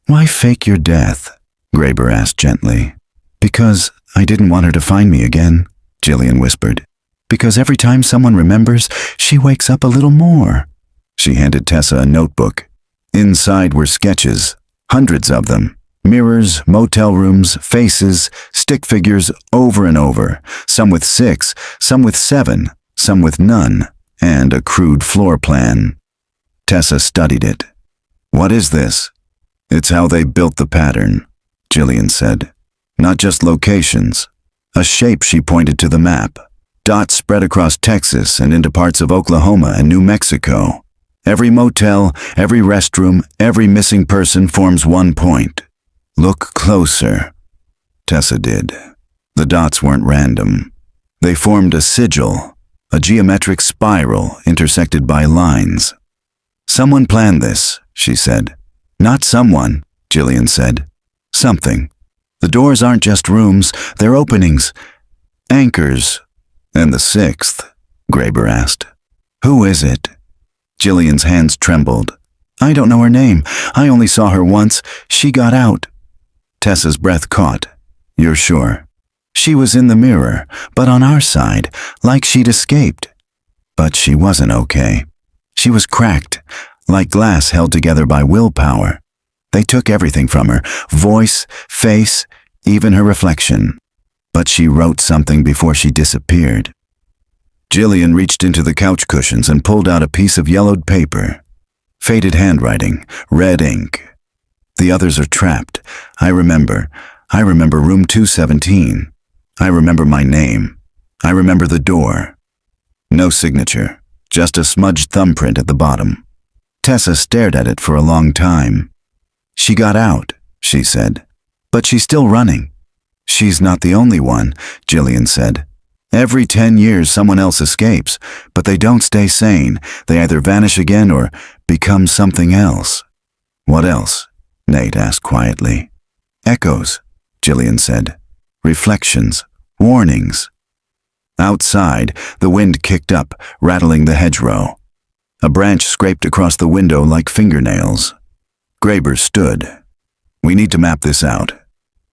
"Why fake your death?" Graber asked gently. "Because I didn't want her to find me again," Jillian whispered. "Because every time someone remembers, she wakes up a little more." She handed Tessa a notebook. Inside were sketches, hundreds of them. Mirrors, motel rooms, faces, stick figures over and over, some with 6, some with 7, some with none, and a crude floor plan. Tessa studied it. "What is this?" "It's how they built the pattern," Jillian said. "Not just locations. A shape," she pointed to the map. "Dots spread across Texas and into parts of Oklahoma and New Mexico. Every motel, every restroom, every missing person forms one point. Look closer." Tessa did. The dots weren't random. They formed a sigil, a geometric spiral intersected by lines. "Someone planned this," she said. "Not someone," Jillian said. "Something. The doors aren't just rooms, they're openings. Anchors." "And the 6th?" Graber asked. "Who is it?" Jillian's hands trembled. "I don't know her name. I only saw her once. She got out." Tessa's breath caught. "You're sure?" "She was in the mirror, but on our side, like she'd escaped." "But she wasn't okay," She was cracked, like glass held together by willpower. They took everything from her, voice, face, even her reflection. But she wrote something before she disappeared. Jillian reached into the couch cushions and pulled out a piece of yellowed paper. Faded handwriting, red ink. The others are trapped. I remember room 217. I remember my name. I remember the door. No signature, just a smudged thumbprint at the bottom. Tessa stared at it for a long time. She got out, she said. But she's still running. She's not the only one, Jillian said. Every 10 years someone else escapes, but they don't stay sane. They either vanish again or become something else. What else? Nate asked quietly. Echoes, Jillian said. Reflections, warnings. Outside, the wind kicked up, rattling the hedgerow. A branch scraped across the window like fingernails. Graber stood. We need to map this out.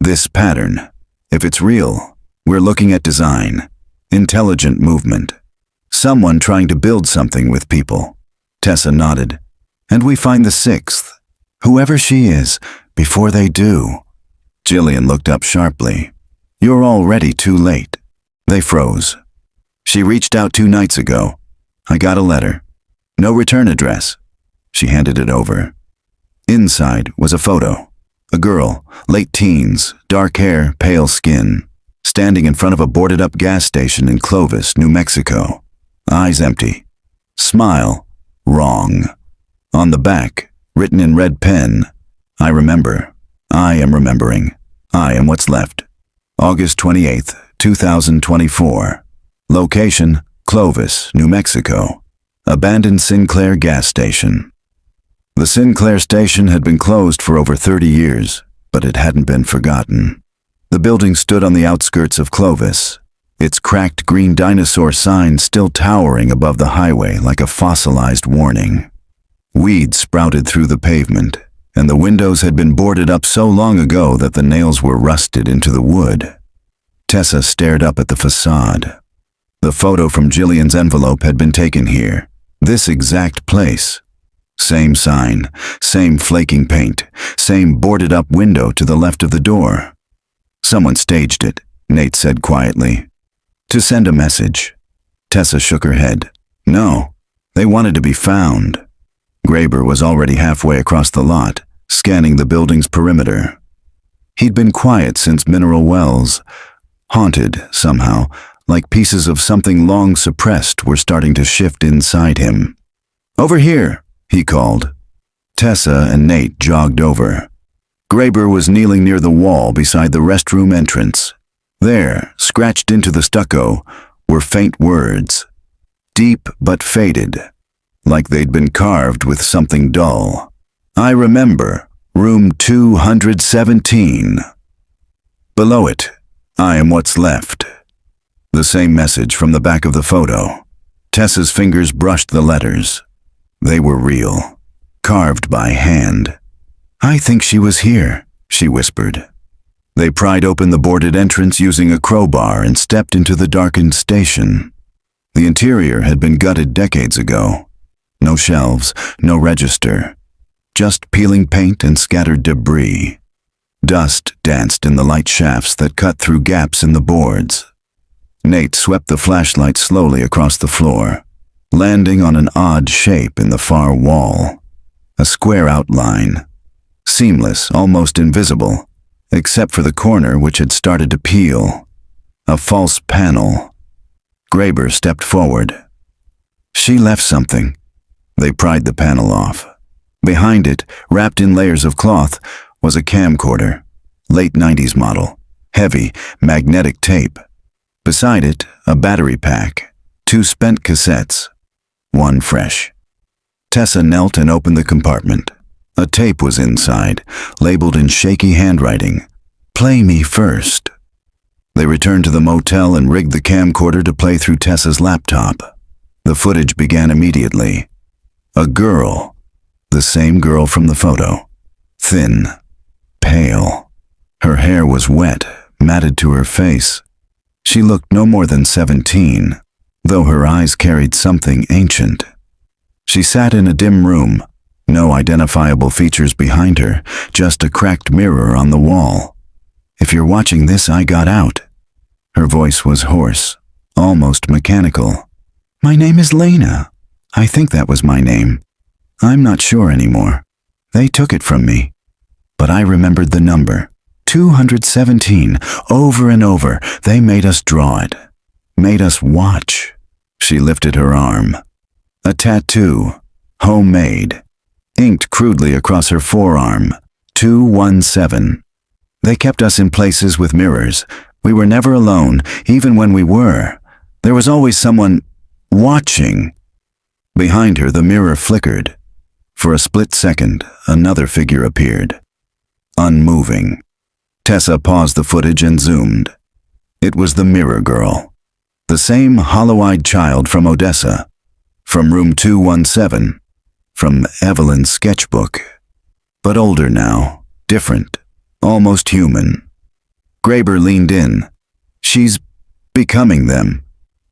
This pattern. If it's real, we're looking at design. Intelligent movement. Someone trying to build something with people. Tessa nodded. And we find the sixth. Whoever she is, before they do. Jillian looked up sharply. You're already too late. They froze. She reached out 2 nights ago. I got a letter. No return address. She handed it over. Inside was a photo. A girl, late teens, dark hair, pale skin, standing in front of a boarded-up gas station in Clovis, New Mexico. Eyes empty. Smile. Wrong. On the back, written in red pen, I remember. I am remembering. I am what's left. August 28th, 2024. Location, Clovis, New Mexico. Abandoned Sinclair gas station. The Sinclair station had been closed for over 30 years, but it hadn't been forgotten. The building stood on the outskirts of Clovis, its cracked green dinosaur sign still towering above the highway like a fossilized warning. Weeds sprouted through the pavement, and the windows had been boarded up so long ago that the nails were rusted into the wood. Tessa stared up at the facade. The photo from Jillian's envelope had been taken here, this exact place. Same sign, same flaking paint, same boarded-up window to the left of the door. Someone staged it, Nate said quietly. To send a message. Tessa shook her head. No, they wanted to be found. Graber was already halfway across the lot, scanning the building's perimeter. He'd been quiet since Mineral Wells, haunted, somehow, like pieces of something long suppressed were starting to shift inside him. Over here, he called. Tessa and Nate jogged over. Graber was kneeling near the wall beside the restroom entrance. There, scratched into the stucco, were faint words. Deep but faded, like they'd been carved with something dull. I remember, room 217. Below it, I am what's left. The same message from the back of the photo. Tessa's fingers brushed the letters. They were real, carved by hand. I think she was here, she whispered. They pried open the boarded entrance using a crowbar and stepped into the darkened station. The interior had been gutted decades ago. No shelves, no register, just peeling paint and scattered debris. Dust danced in the light shafts that cut through gaps in the boards. Nate swept the flashlight slowly across the floor, landing on an odd shape in the far wall. A square outline, seamless, almost invisible, except for the corner which had started to peel. A false panel. Graber stepped forward. She left something. They pried the panel off. Behind it, wrapped in layers of cloth, was a camcorder, late 90s model, heavy, magnetic tape. Beside it, a battery pack, 2 spent cassettes, 1 fresh. Tessa knelt and opened the compartment. A tape was inside, labeled in shaky handwriting, "Play me first." They returned to the motel and rigged the camcorder to play through Tessa's laptop. The footage began immediately. A girl, the same girl from the photo, thin, pale. Her hair was wet, matted to her face. She looked no more than 17, though her eyes carried something ancient. She sat in a dim room, no identifiable features behind her, just a cracked mirror on the wall. "If you're watching this, I got out." Her voice was hoarse, almost mechanical. "My name is Lena. I think that was my name. I'm not sure anymore. They took it from me. But I remembered the number. 217, over and over. They made us draw it. Made us watch." She lifted her arm. A tattoo, homemade, inked crudely across her forearm. 217. They kept us in places with mirrors. We were never alone, even when we were. There was always someone watching. Behind her, the mirror flickered. For a split second, another figure appeared. Unmoving. Tessa paused the footage and zoomed. It was the mirror girl. The same hollow-eyed child from Odessa. From room 217. From Evelyn's sketchbook. But older now, different, almost human. Graber leaned in. "She's becoming them."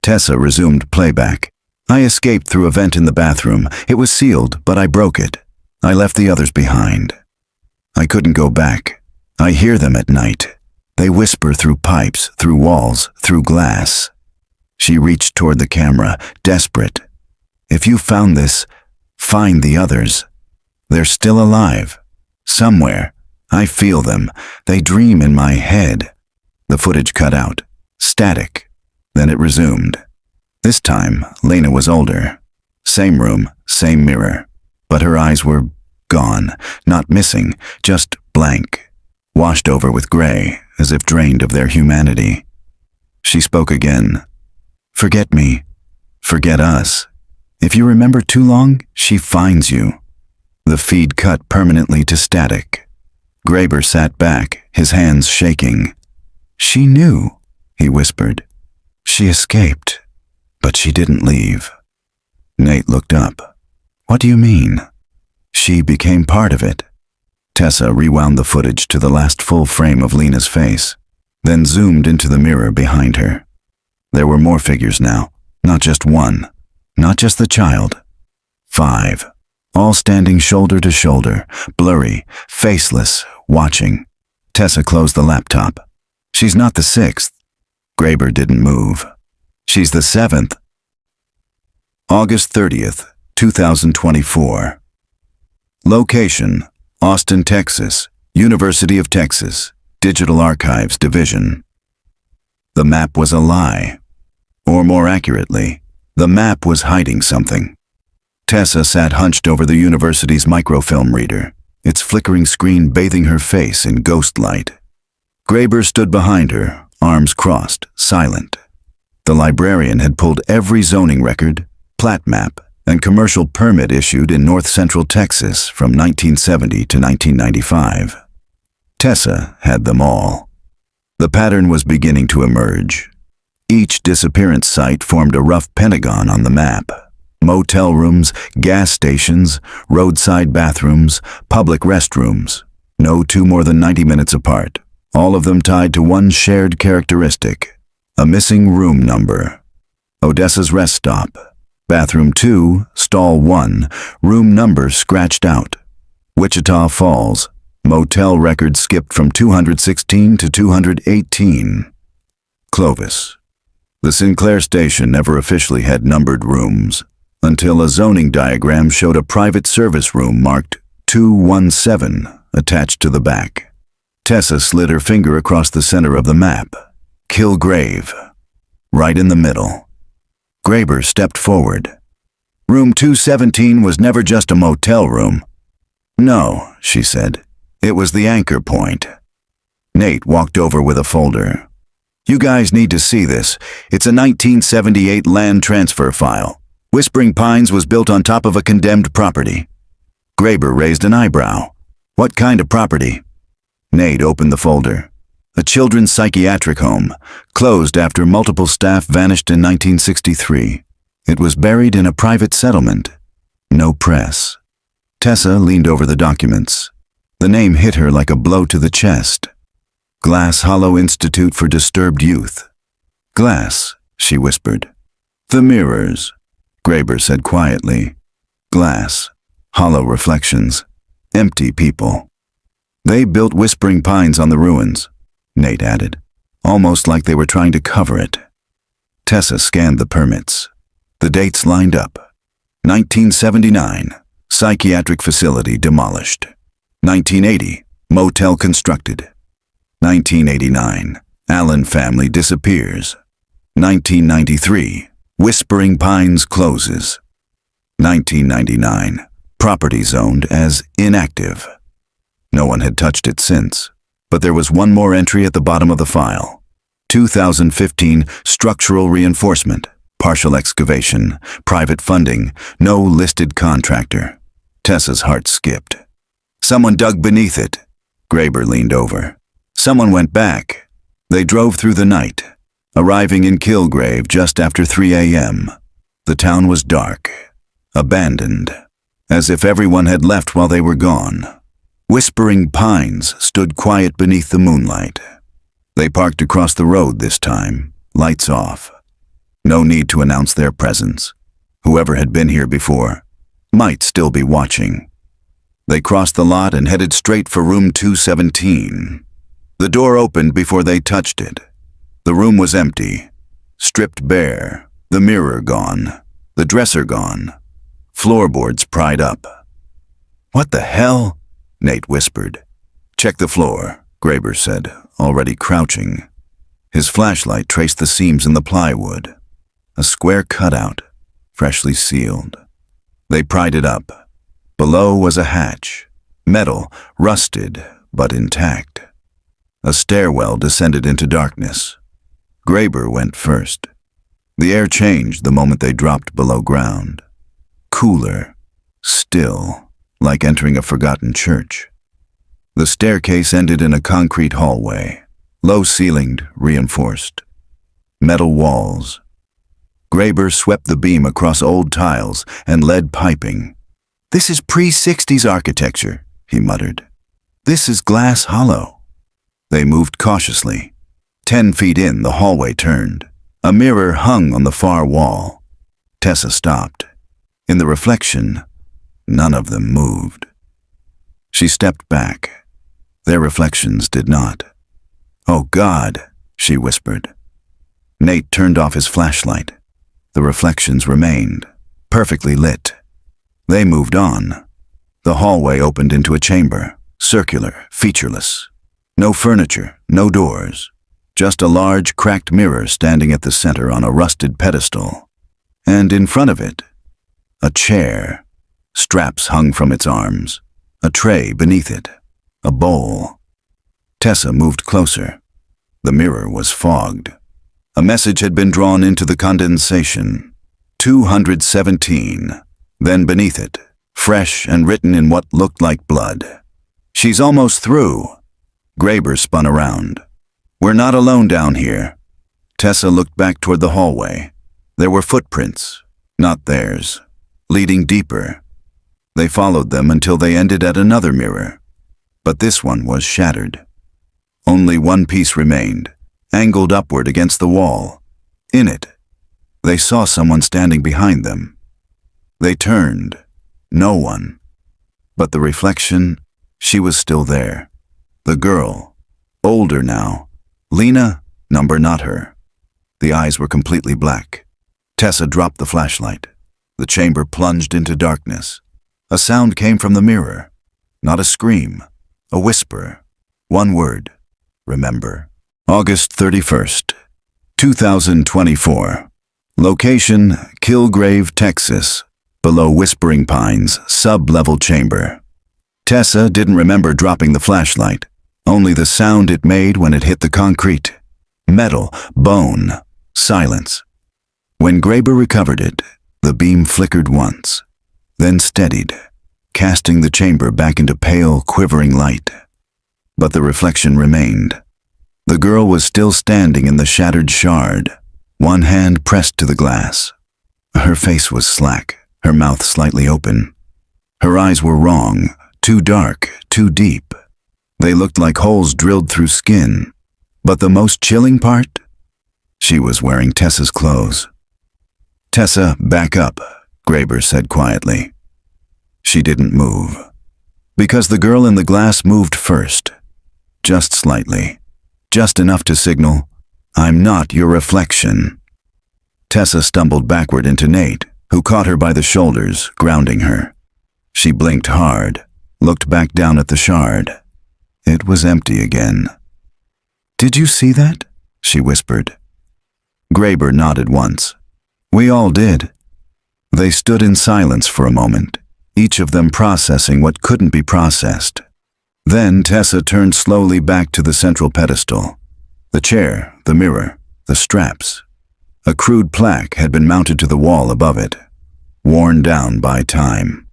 Tessa resumed playback. "I escaped through a vent in the bathroom. It was sealed, but I broke it. I left the others behind. I couldn't go back. I hear them at night. They whisper through pipes, through walls, through glass." She reached toward the camera, desperate. "If you found this, find the others. They're still alive. Somewhere. I feel them. They dream in my head." The footage cut out. Static. Then it resumed. This time, Lena was older. Same room, same mirror. But her eyes were gone. Not missing, just blank. Washed over with gray, as if drained of their humanity. She spoke again. "Forget me. Forget us. If you remember too long, she finds you." The feed cut permanently to static. Graber sat back, his hands shaking. "She knew," he whispered. "She escaped, but she didn't leave." Nate looked up. "What do you mean?" "She became part of it." Tessa rewound the footage to the last full frame of Lena's face, then zoomed into the mirror behind her. There were more figures now, not just one, not just the child. 5, all standing shoulder to shoulder, blurry, faceless, watching. Tessa closed the laptop. "She's not the 6th. Graber didn't move. "She's the 7th. August 30th, 2024. Location, Austin, Texas, University of Texas, Digital Archives Division. The map was a lie. Or more accurately, the map was hiding something. Tessa sat hunched over the university's microfilm reader, its flickering screen bathing her face in ghost light. Graber stood behind her, arms crossed, silent. The librarian had pulled every zoning record, plat map, and commercial permit issued in north central Texas from 1970 to 1995. Tessa had them all. The pattern was beginning to emerge. Each disappearance site formed a rough pentagon on the map. Motel rooms, gas stations, roadside bathrooms, public restrooms. No two more than 90 minutes apart. All of them tied to one shared characteristic. A missing room number. Odessa's rest stop. Bathroom 2, stall 1, room number scratched out. Wichita Falls. Motel record skipped from 216 to 218. Clovis. The Sinclair station never officially had numbered rooms, until a zoning diagram showed a private service room marked 217 attached to the back. Tessa slid her finger across the center of the map. Kilgrave. Right in the middle. Graber stepped forward. Room 217 was never just a motel room. "No," she said. "It was the anchor point." Nate walked over with a folder. "You guys need to see this. It's a 1978 land transfer file. Whispering Pines was built on top of a condemned property." Graber raised an eyebrow. "What kind of property?" Nate opened the folder. A children's psychiatric home, closed after multiple staff vanished in 1963. It was buried in a private settlement. No press. Tessa leaned over the documents. The name hit her like a blow to the chest. Glass Hollow Institute for Disturbed Youth. "Glass," she whispered. "The mirrors," Graber said quietly. Glass, hollow reflections, empty people. They built Whispering Pines on the ruins, Nate added, almost like they were trying to cover it. Tessa scanned the permits. The dates lined up. 1979, psychiatric facility demolished. 1980, motel constructed. 1989, Allen family disappears. 1993, Whispering Pines closes. 1999, property zoned as inactive. No one had touched it since, but there was one more entry at the bottom of the file. 2015, structural reinforcement, partial excavation, private funding, no listed contractor. Tessa's heart skipped. Someone dug beneath it. Graber leaned over. Someone went back. They drove through the night, arriving in Kilgrave just after 3 a.m. The town was dark, abandoned, as if everyone had left while they were gone. Whispering Pines stood quiet beneath the moonlight. They parked across the road this time, lights off. No need to announce their presence. Whoever had been here before might still be watching. They crossed the lot and headed straight for room 217. The door opened before they touched it. The room was empty, stripped bare, the mirror gone, the dresser gone, floorboards pried up. "What the hell?" Nate whispered. "Check the floor," Graber said, already crouching. His flashlight traced the seams in the plywood. A square cutout, freshly sealed. They pried it up. Below was a hatch, metal, rusted, but intact. A stairwell descended into darkness. Graber went first. The air changed the moment they dropped below ground. Cooler, still, like entering a forgotten church. The staircase ended in a concrete hallway, low-ceilinged, reinforced. Metal walls. Graber swept the beam across old tiles and lead piping. "This is pre-60s architecture," he muttered. "This is glass hollow." They moved cautiously. 10 feet in, the hallway turned. A mirror hung on the far wall. Tessa stopped. In the reflection, none of them moved. She stepped back. Their reflections did not. "Oh God," she whispered. Nate turned off his flashlight. The reflections remained, perfectly lit. They moved on. The hallway opened into a chamber, circular, featureless. No furniture, no doors. Just a large, cracked mirror standing at the center on a rusted pedestal. And in front of it, a chair. Straps hung from its arms. A tray beneath it. A bowl. Tessa moved closer. The mirror was fogged. A message had been drawn into the condensation. 217. Then beneath it, fresh and written in what looked like blood. "She's almost through." Graber spun around. "We're not alone down here." Tessa looked back toward the hallway. There were footprints, not theirs, leading deeper. They followed them until they ended at another mirror. But this one was shattered. Only one piece remained, angled upward against the wall. In it, they saw someone standing behind them. They turned. No one. But the reflection, she was still there. The girl, older now. Lena, number not her. The eyes were completely black. Tessa dropped the flashlight. The chamber plunged into darkness. A sound came from the mirror. Not a scream, a whisper. One word. Remember. August 31st, 2024. Location, Kilgrave, Texas. Below Whispering Pines, sub-level chamber. Tessa didn't remember dropping the flashlight, only the sound it made when it hit the concrete. Metal, bone, silence. When Graber recovered it, the beam flickered once, then steadied, casting the chamber back into pale, quivering light. But the reflection remained. The girl was still standing in the shattered shard, one hand pressed to the glass. Her face was slack, her mouth slightly open. Her eyes were wrong, too dark, too deep. They looked like holes drilled through skin. But the most chilling part? She was wearing Tessa's clothes. "Tessa, back up," Graber said quietly. She didn't move. Because the girl in the glass moved first. Just slightly. Just enough to signal, "I'm not your reflection." Tessa stumbled backward into Nate, who caught her by the shoulders, grounding her. She blinked hard, looked back down at the shard. It was empty again. "Did you see that?" she whispered. Graber nodded once. "We all did." They stood in silence for a moment, each of them processing what couldn't be processed. Then Tessa turned slowly back to the central pedestal. The chair, the mirror, the straps. A crude plaque had been mounted to the wall above it, worn down by time.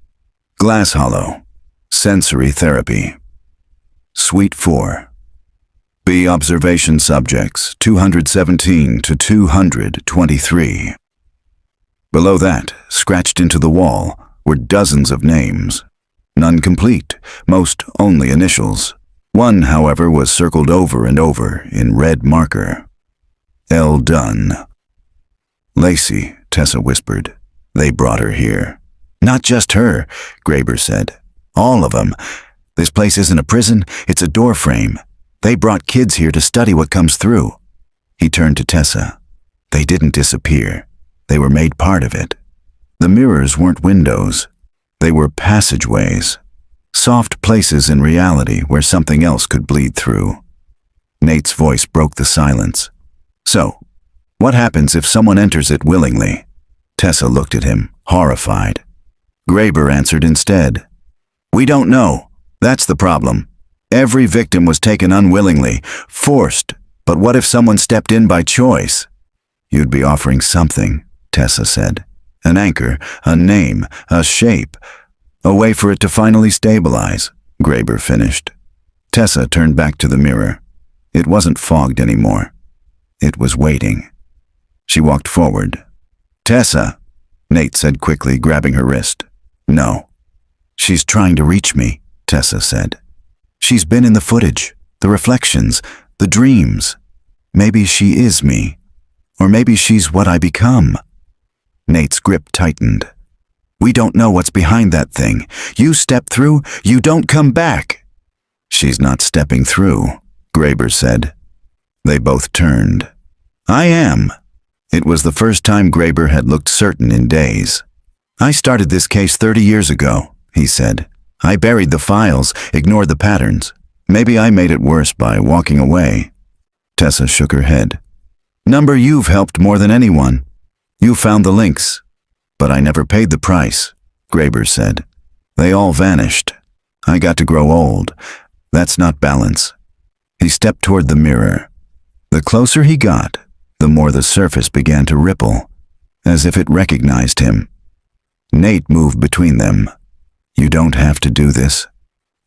Glass hollow. Sensory therapy. Suite 4. B observation subjects 217 to 223. Below that, scratched into the wall, were dozens of names. None complete, most only initials. One, however, was circled over and over in red marker. L. Dunn. "Lacey," Tessa whispered. "They brought her here." "Not just her," Graber said. "All of them. This place isn't a prison, it's a doorframe. They brought kids here to study what comes through." He turned to Tessa. "They didn't disappear. They were made part of it." The mirrors weren't windows. They were passageways. Soft places in reality where something else could bleed through. Nate's voice broke the silence. "So, what happens if someone enters it willingly?" Tessa looked at him, horrified. Graber answered instead. "We don't know. That's the problem. Every victim was taken unwillingly, forced, but what if someone stepped in by choice?" "You'd be offering something," Tessa said. "An anchor, a name, a shape. A way for it to finally stabilize," Graber finished. Tessa turned back to the mirror. It wasn't fogged anymore. It was waiting. She walked forward. "Tessa," Nate said quickly, grabbing her wrist. "No." "She's trying to reach me," Tessa said. "She's been in the footage, the reflections, the dreams. Maybe she is me. Or maybe she's what I become." Nate's grip tightened. "We don't know what's behind that thing. You step through, you don't come back." "She's not stepping through," Graber said. They both turned. "I am." It was the first time Graber had looked certain in days. "I started this case 30 years ago," he said. "I buried the files, ignored the patterns. Maybe I made it worse by walking away." Tessa shook her head. "Number, you've helped more than anyone. You found the links. But I never paid the price," Graber said. "They all vanished. I got to grow old. That's not balance." He stepped toward the mirror. The closer he got, the more the surface began to ripple, as if it recognized him. Nate moved between them. "You don't have to do this."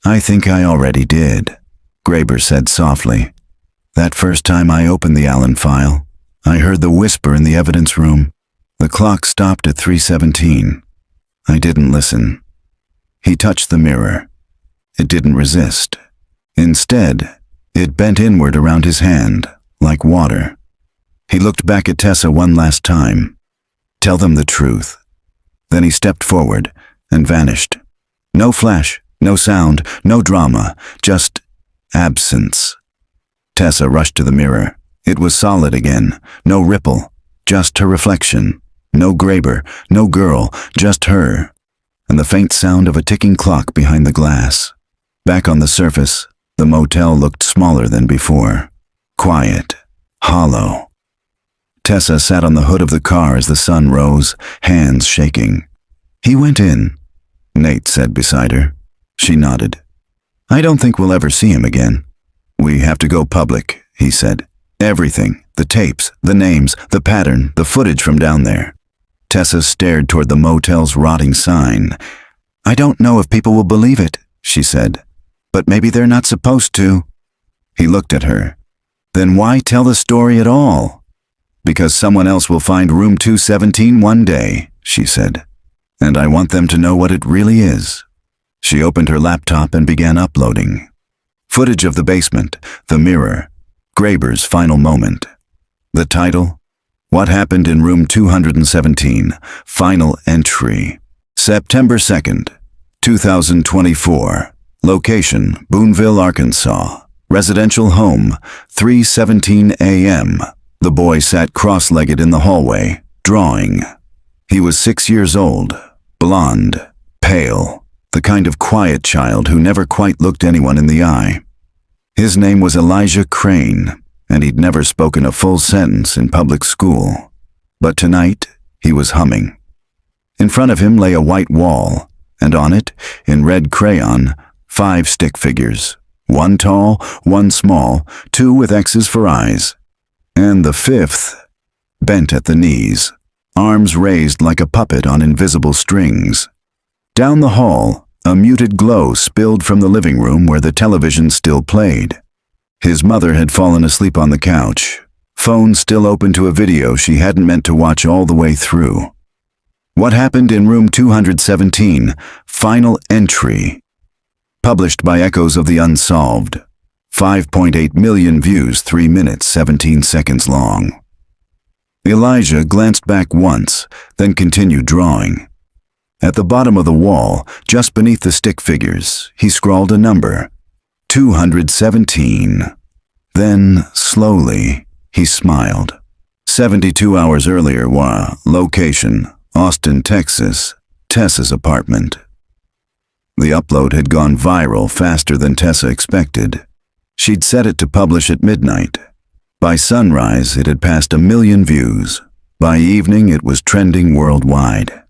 "I think I already did," Graber said softly. "That first time I opened the Allen file, I heard the whisper in the evidence room. The clock stopped at 3:17. I didn't listen." He touched the mirror. It didn't resist. Instead, it bent inward around his hand, like water. He looked back at Tessa one last time. "Tell them the truth." Then he stepped forward and vanished. No flash, no sound, no drama, just absence. Tessa rushed to the mirror. It was solid again, no ripple, just her reflection. No Graber, no girl, just her, and the faint sound of a ticking clock behind the glass. Back on the surface, the motel looked smaller than before. Quiet, hollow. Tessa sat on the hood of the car as the sun rose, hands shaking. "He went in," Nate said beside her. She nodded. "I don't think we'll ever see him again." "We have to go public," he said. "Everything, the tapes, the names, the pattern, the footage from down there." Tessa stared toward the motel's rotting sign. "I don't know if people will believe it," she said. "But maybe they're not supposed to." He looked at her. "Then why tell the story at all?" "Because someone else will find room 217 one day," she said. "And I want them to know what it really is." She opened her laptop and began uploading. Footage of the basement, the mirror, Graber's final moment. The title? What Happened in Room 217, Final Entry. September 2nd, 2024. Location, Boonville, Arkansas. Residential home, 3:17 a.m. The boy sat cross-legged in the hallway, drawing. He was 6 years old, blonde, pale, the kind of quiet child who never quite looked anyone in the eye. His name was Elijah Crane, and he'd never spoken a full sentence in public school. But tonight, he was humming. In front of him lay a white wall, and on it, in red crayon, 5 stick figures. 1 tall, 1 small, 2 with X's for eyes. And the 5th, bent at the knees, arms raised like a puppet on invisible strings. Down the hall, a muted glow spilled from the living room where the television still played. His mother had fallen asleep on the couch, phone still open to a video she hadn't meant to watch all the way through. What happened in room 217, final entry. Published by Echoes of the Unsolved. 5.8 million views, 3 minutes, 17 seconds long. Elijah glanced back once, then continued drawing. At the bottom of the wall, just beneath the stick figures, he scrawled a number, 217. Then, slowly, he smiled. 72 hours earlier, location, Austin, Texas, Tessa's apartment. The upload had gone viral faster than Tessa expected. She'd set it to publish at midnight. By sunrise, it had passed 1 million views. By evening, it was trending worldwide.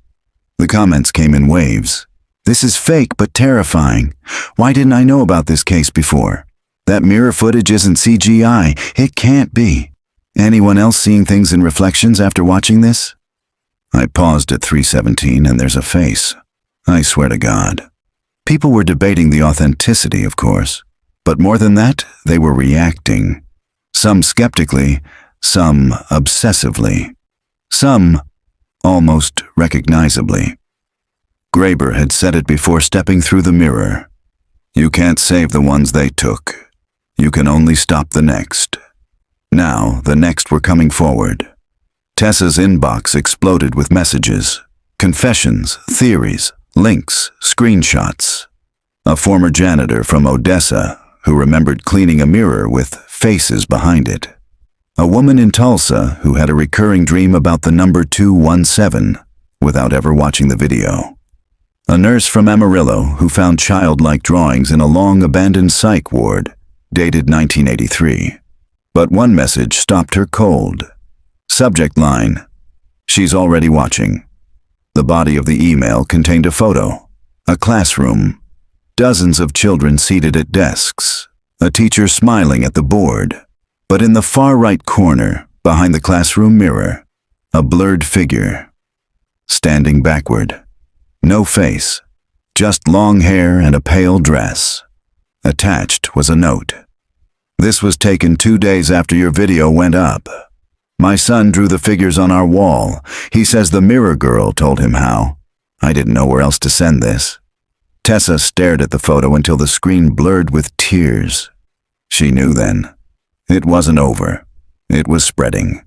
The comments came in waves. "This is fake but terrifying. Why didn't I know about this case before? That mirror footage isn't CGI. It can't be. Anyone else seeing things in reflections after watching this?" I paused at 3:17 and there's a face. I swear to God. People were debating the authenticity, of course. But more than that, they were reacting. Some skeptically, some obsessively. Some almost recognizably. Graeber had said it before stepping through the mirror. You can't save the ones they took. You can only stop the next. Now, the next were coming forward. Tessa's inbox exploded with messages, confessions, theories, links, screenshots. A former janitor from Odessa who remembered cleaning a mirror with faces behind it. A woman in Tulsa who had a recurring dream about the number 217 without ever watching the video. A nurse from Amarillo who found childlike drawings in a long abandoned psych ward, dated 1983. But one message stopped her cold. Subject line, "She's already watching." The body of the email contained a photo, a classroom, dozens of children seated at desks, a teacher smiling at the board. But in the far right corner, behind the classroom mirror, a blurred figure, standing backward. No face, just long hair and a pale dress. Attached was a note. "This was taken 2 days after your video went up. My son drew the figures on our wall. He says the mirror girl told him how. I didn't know where else to send this." Tessa stared at the photo until the screen blurred with tears. She knew then. It wasn't over. It was spreading.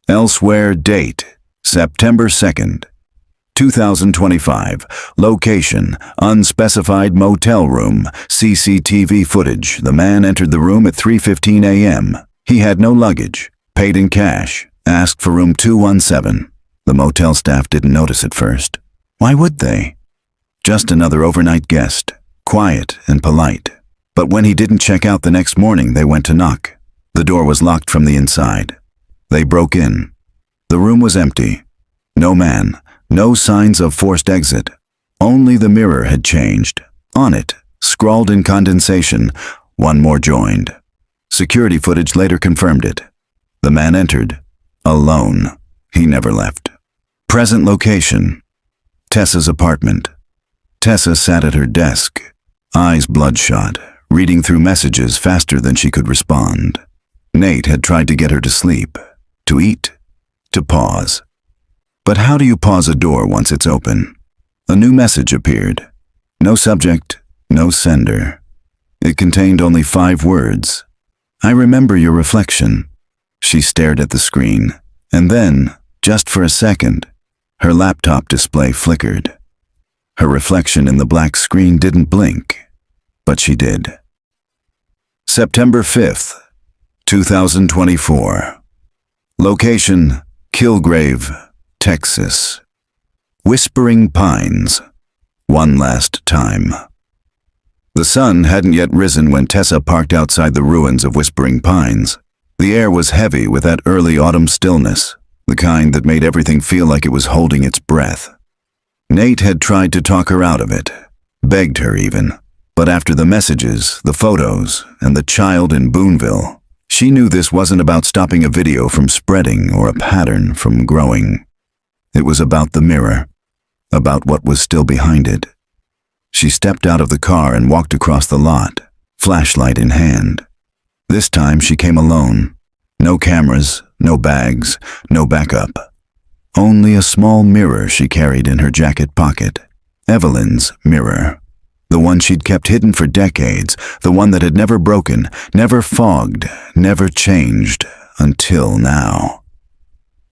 Elsewhere date, September 2nd, 2025. Location, unspecified motel room. CCTV footage. The man entered the room at 3:15 a.m. He had no luggage. Paid in cash. Asked for room 217. The motel staff didn't notice at first. Why would they? Just another overnight guest. Quiet and polite. But when he didn't check out the next morning, they went to knock. The door was locked from the inside. They broke in. The room was empty. No man. No signs of forced exit. Only the mirror had changed. On it, scrawled in condensation, "One more joined." Security footage later confirmed it. The man entered. Alone. He never left. Present location. Tessa's apartment. Tessa sat at her desk, eyes bloodshot, reading through messages faster than she could respond. Nate had tried to get her to sleep, to eat, to pause. But how do you pause a door once it's open? A new message appeared. No subject, no sender. It contained only 5 words. "I remember your reflection." She stared at the screen, and then, just for a second, her laptop display flickered. Her reflection in the black screen didn't blink, but she did. September 5th, 2024. Location, Kilgrave, Texas. Whispering Pines. One last time. The sun hadn't yet risen when Tessa parked outside the ruins of Whispering Pines. The air was heavy with that early autumn stillness, the kind that made everything feel like it was holding its breath. Nate had tried to talk her out of it, begged her even, but after the messages, the photos, and the child in Boonville, she knew this wasn't about stopping a video from spreading or a pattern from growing. It was about the mirror, about what was still behind it. She stepped out of the car and walked across the lot, flashlight in hand. This time she came alone. No cameras, no bags, no backup. Only a small mirror she carried in her jacket pocket. Evelyn's mirror. The one she'd kept hidden for decades, the one that had never broken, never fogged, never changed, until now.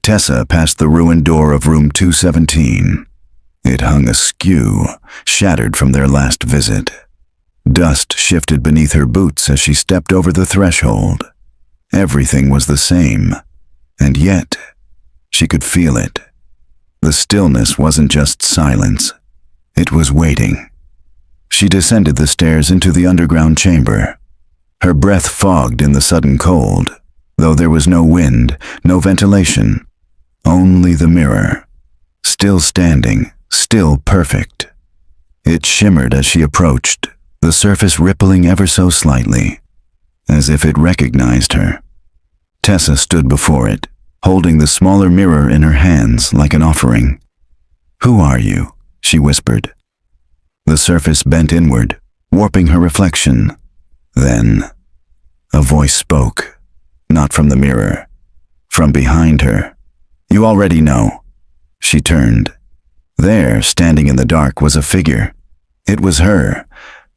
Tessa passed the ruined door of room 217. It hung askew, shattered from their last visit. Dust shifted beneath her boots as she stepped over the threshold. Everything was the same, and yet she could feel it. The stillness wasn't just silence. It was waiting. She descended the stairs into the underground chamber. Her breath fogged in the sudden cold, though there was no wind, no ventilation. Only the mirror. Still standing, still perfect. It shimmered as she approached, the surface rippling ever so slightly, as if it recognized her. Tessa stood before it, holding the smaller mirror in her hands like an offering. "Who are you?" she whispered. The surface bent inward, warping her reflection. Then, a voice spoke, not from the mirror, from behind her. "You already know." She turned. There, standing in the dark, was a figure. It was her,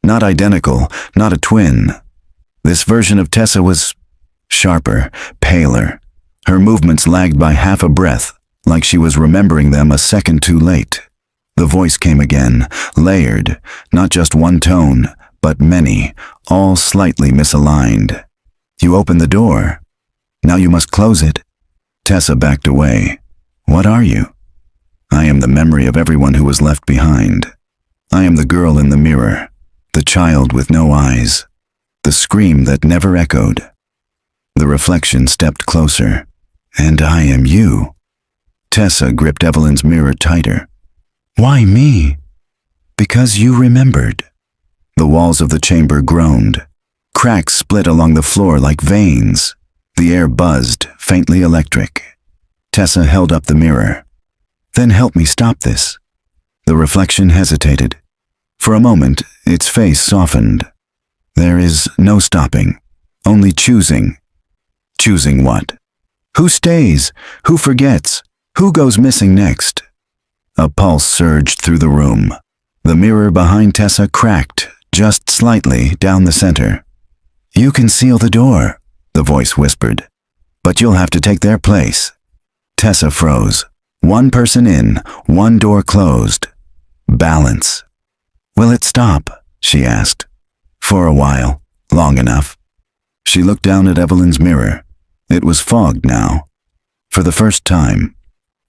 not identical, not a twin. This version of Tessa was sharper, paler. Her movements lagged by half a breath, like she was remembering them a second too late. The voice came again, layered, not just one tone, but many, all slightly misaligned. "You opened the door. Now you must close it." Tessa backed away. "What are you?" "I am the memory of everyone who was left behind. I am the girl in the mirror, the child with no eyes, the scream that never echoed." The reflection stepped closer. "And I am you." Tessa gripped Evelyn's mirror tighter. "Why me?" "Because you remembered." The walls of the chamber groaned. Cracks split along the floor like veins. The air buzzed, faintly electric. Tessa held up the mirror. "Then help me stop this." The reflection hesitated. For a moment, its face softened. "There is no stopping, only choosing." "Choosing what?" "Who stays? Who forgets? Who goes missing next?" A pulse surged through the room. The mirror behind Tessa cracked, just slightly, down the center. "You can seal the door," the voice whispered, "but you'll have to take their place." Tessa froze. One person in, one door closed. Balance. "Will it stop?" she asked. "For a while. Long enough." She looked down at Evelyn's mirror. It was fogged now. For the first time.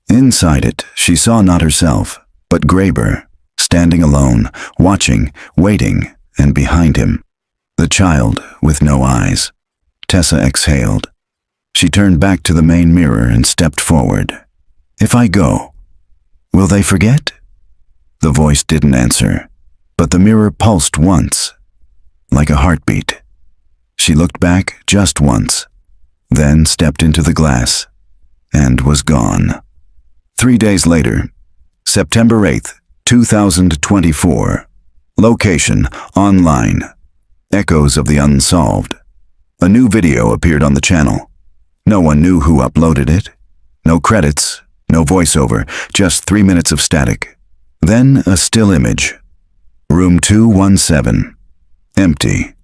Inside it, she saw not herself, but Graber, standing alone, watching, waiting, and behind him. The child with no eyes. Tessa exhaled. She turned back to the main mirror and stepped forward. "If I go, will they forget?" The voice didn't answer, but the mirror pulsed once, like a heartbeat. She looked back just once, then stepped into the glass, and was gone. 3 days later, September 8th, 2024. Location, online. Echoes of the Unsolved. A new video appeared on the channel. No one knew who uploaded it. No credits, no voiceover, just 3 minutes of static. Then a still image. Room 217. Empty.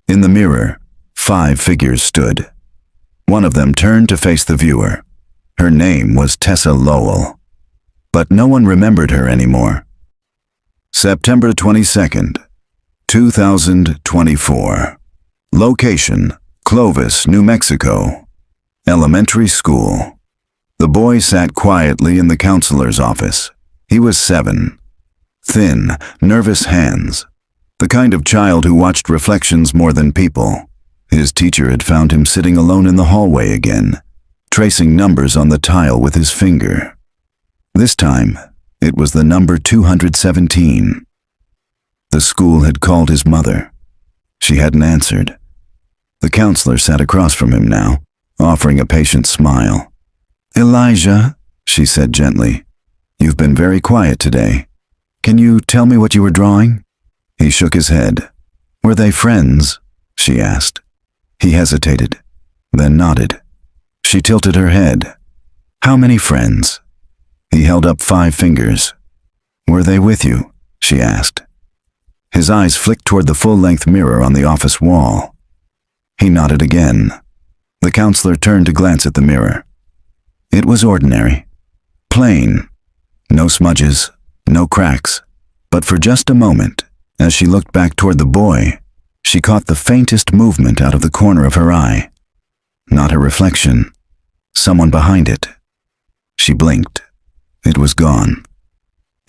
In the mirror, 5 figures stood. One of them turned to face the viewer. Her name was Tessa Lowell. But no one remembered her anymore. September 22nd, 2024. Location: Clovis, New Mexico. Elementary school. The boy sat quietly in the counselor's office. He was 7. Thin, nervous hands. The kind of child who watched reflections more than people. His teacher had found him sitting alone in the hallway again, tracing numbers on the tile with his finger. This time, it was the number 217. The school had called his mother. She hadn't answered. The counselor sat across from him now, offering a patient smile. "Elijah," she said gently, "you've been very quiet today. Can you tell me what you were drawing?" He shook his head. "Were they friends?" she asked. He hesitated, then nodded. She tilted her head. "How many friends?" He held up 5 fingers. "Were they with you?" she asked. His eyes flicked toward the full-length mirror on the office wall. He nodded again. The counselor turned to glance at the mirror. It was ordinary. Plain. No smudges, no cracks. But for just a moment, as she looked back toward the boy, she caught the faintest movement out of the corner of her eye. Not her reflection. Someone behind it. She blinked. It was gone.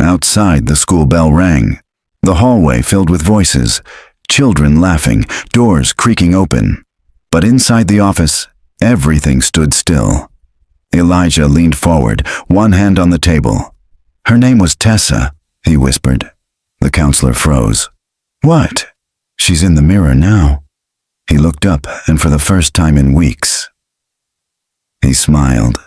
Outside, the school bell rang. The hallway filled with voices, children laughing, doors creaking open. But inside the office, everything stood still. Elijah leaned forward, one hand on the table. "Her name was Tessa," he whispered. The counselor froze. "What?" "She's in the mirror now." He looked up, and for the first time in weeks, he smiled.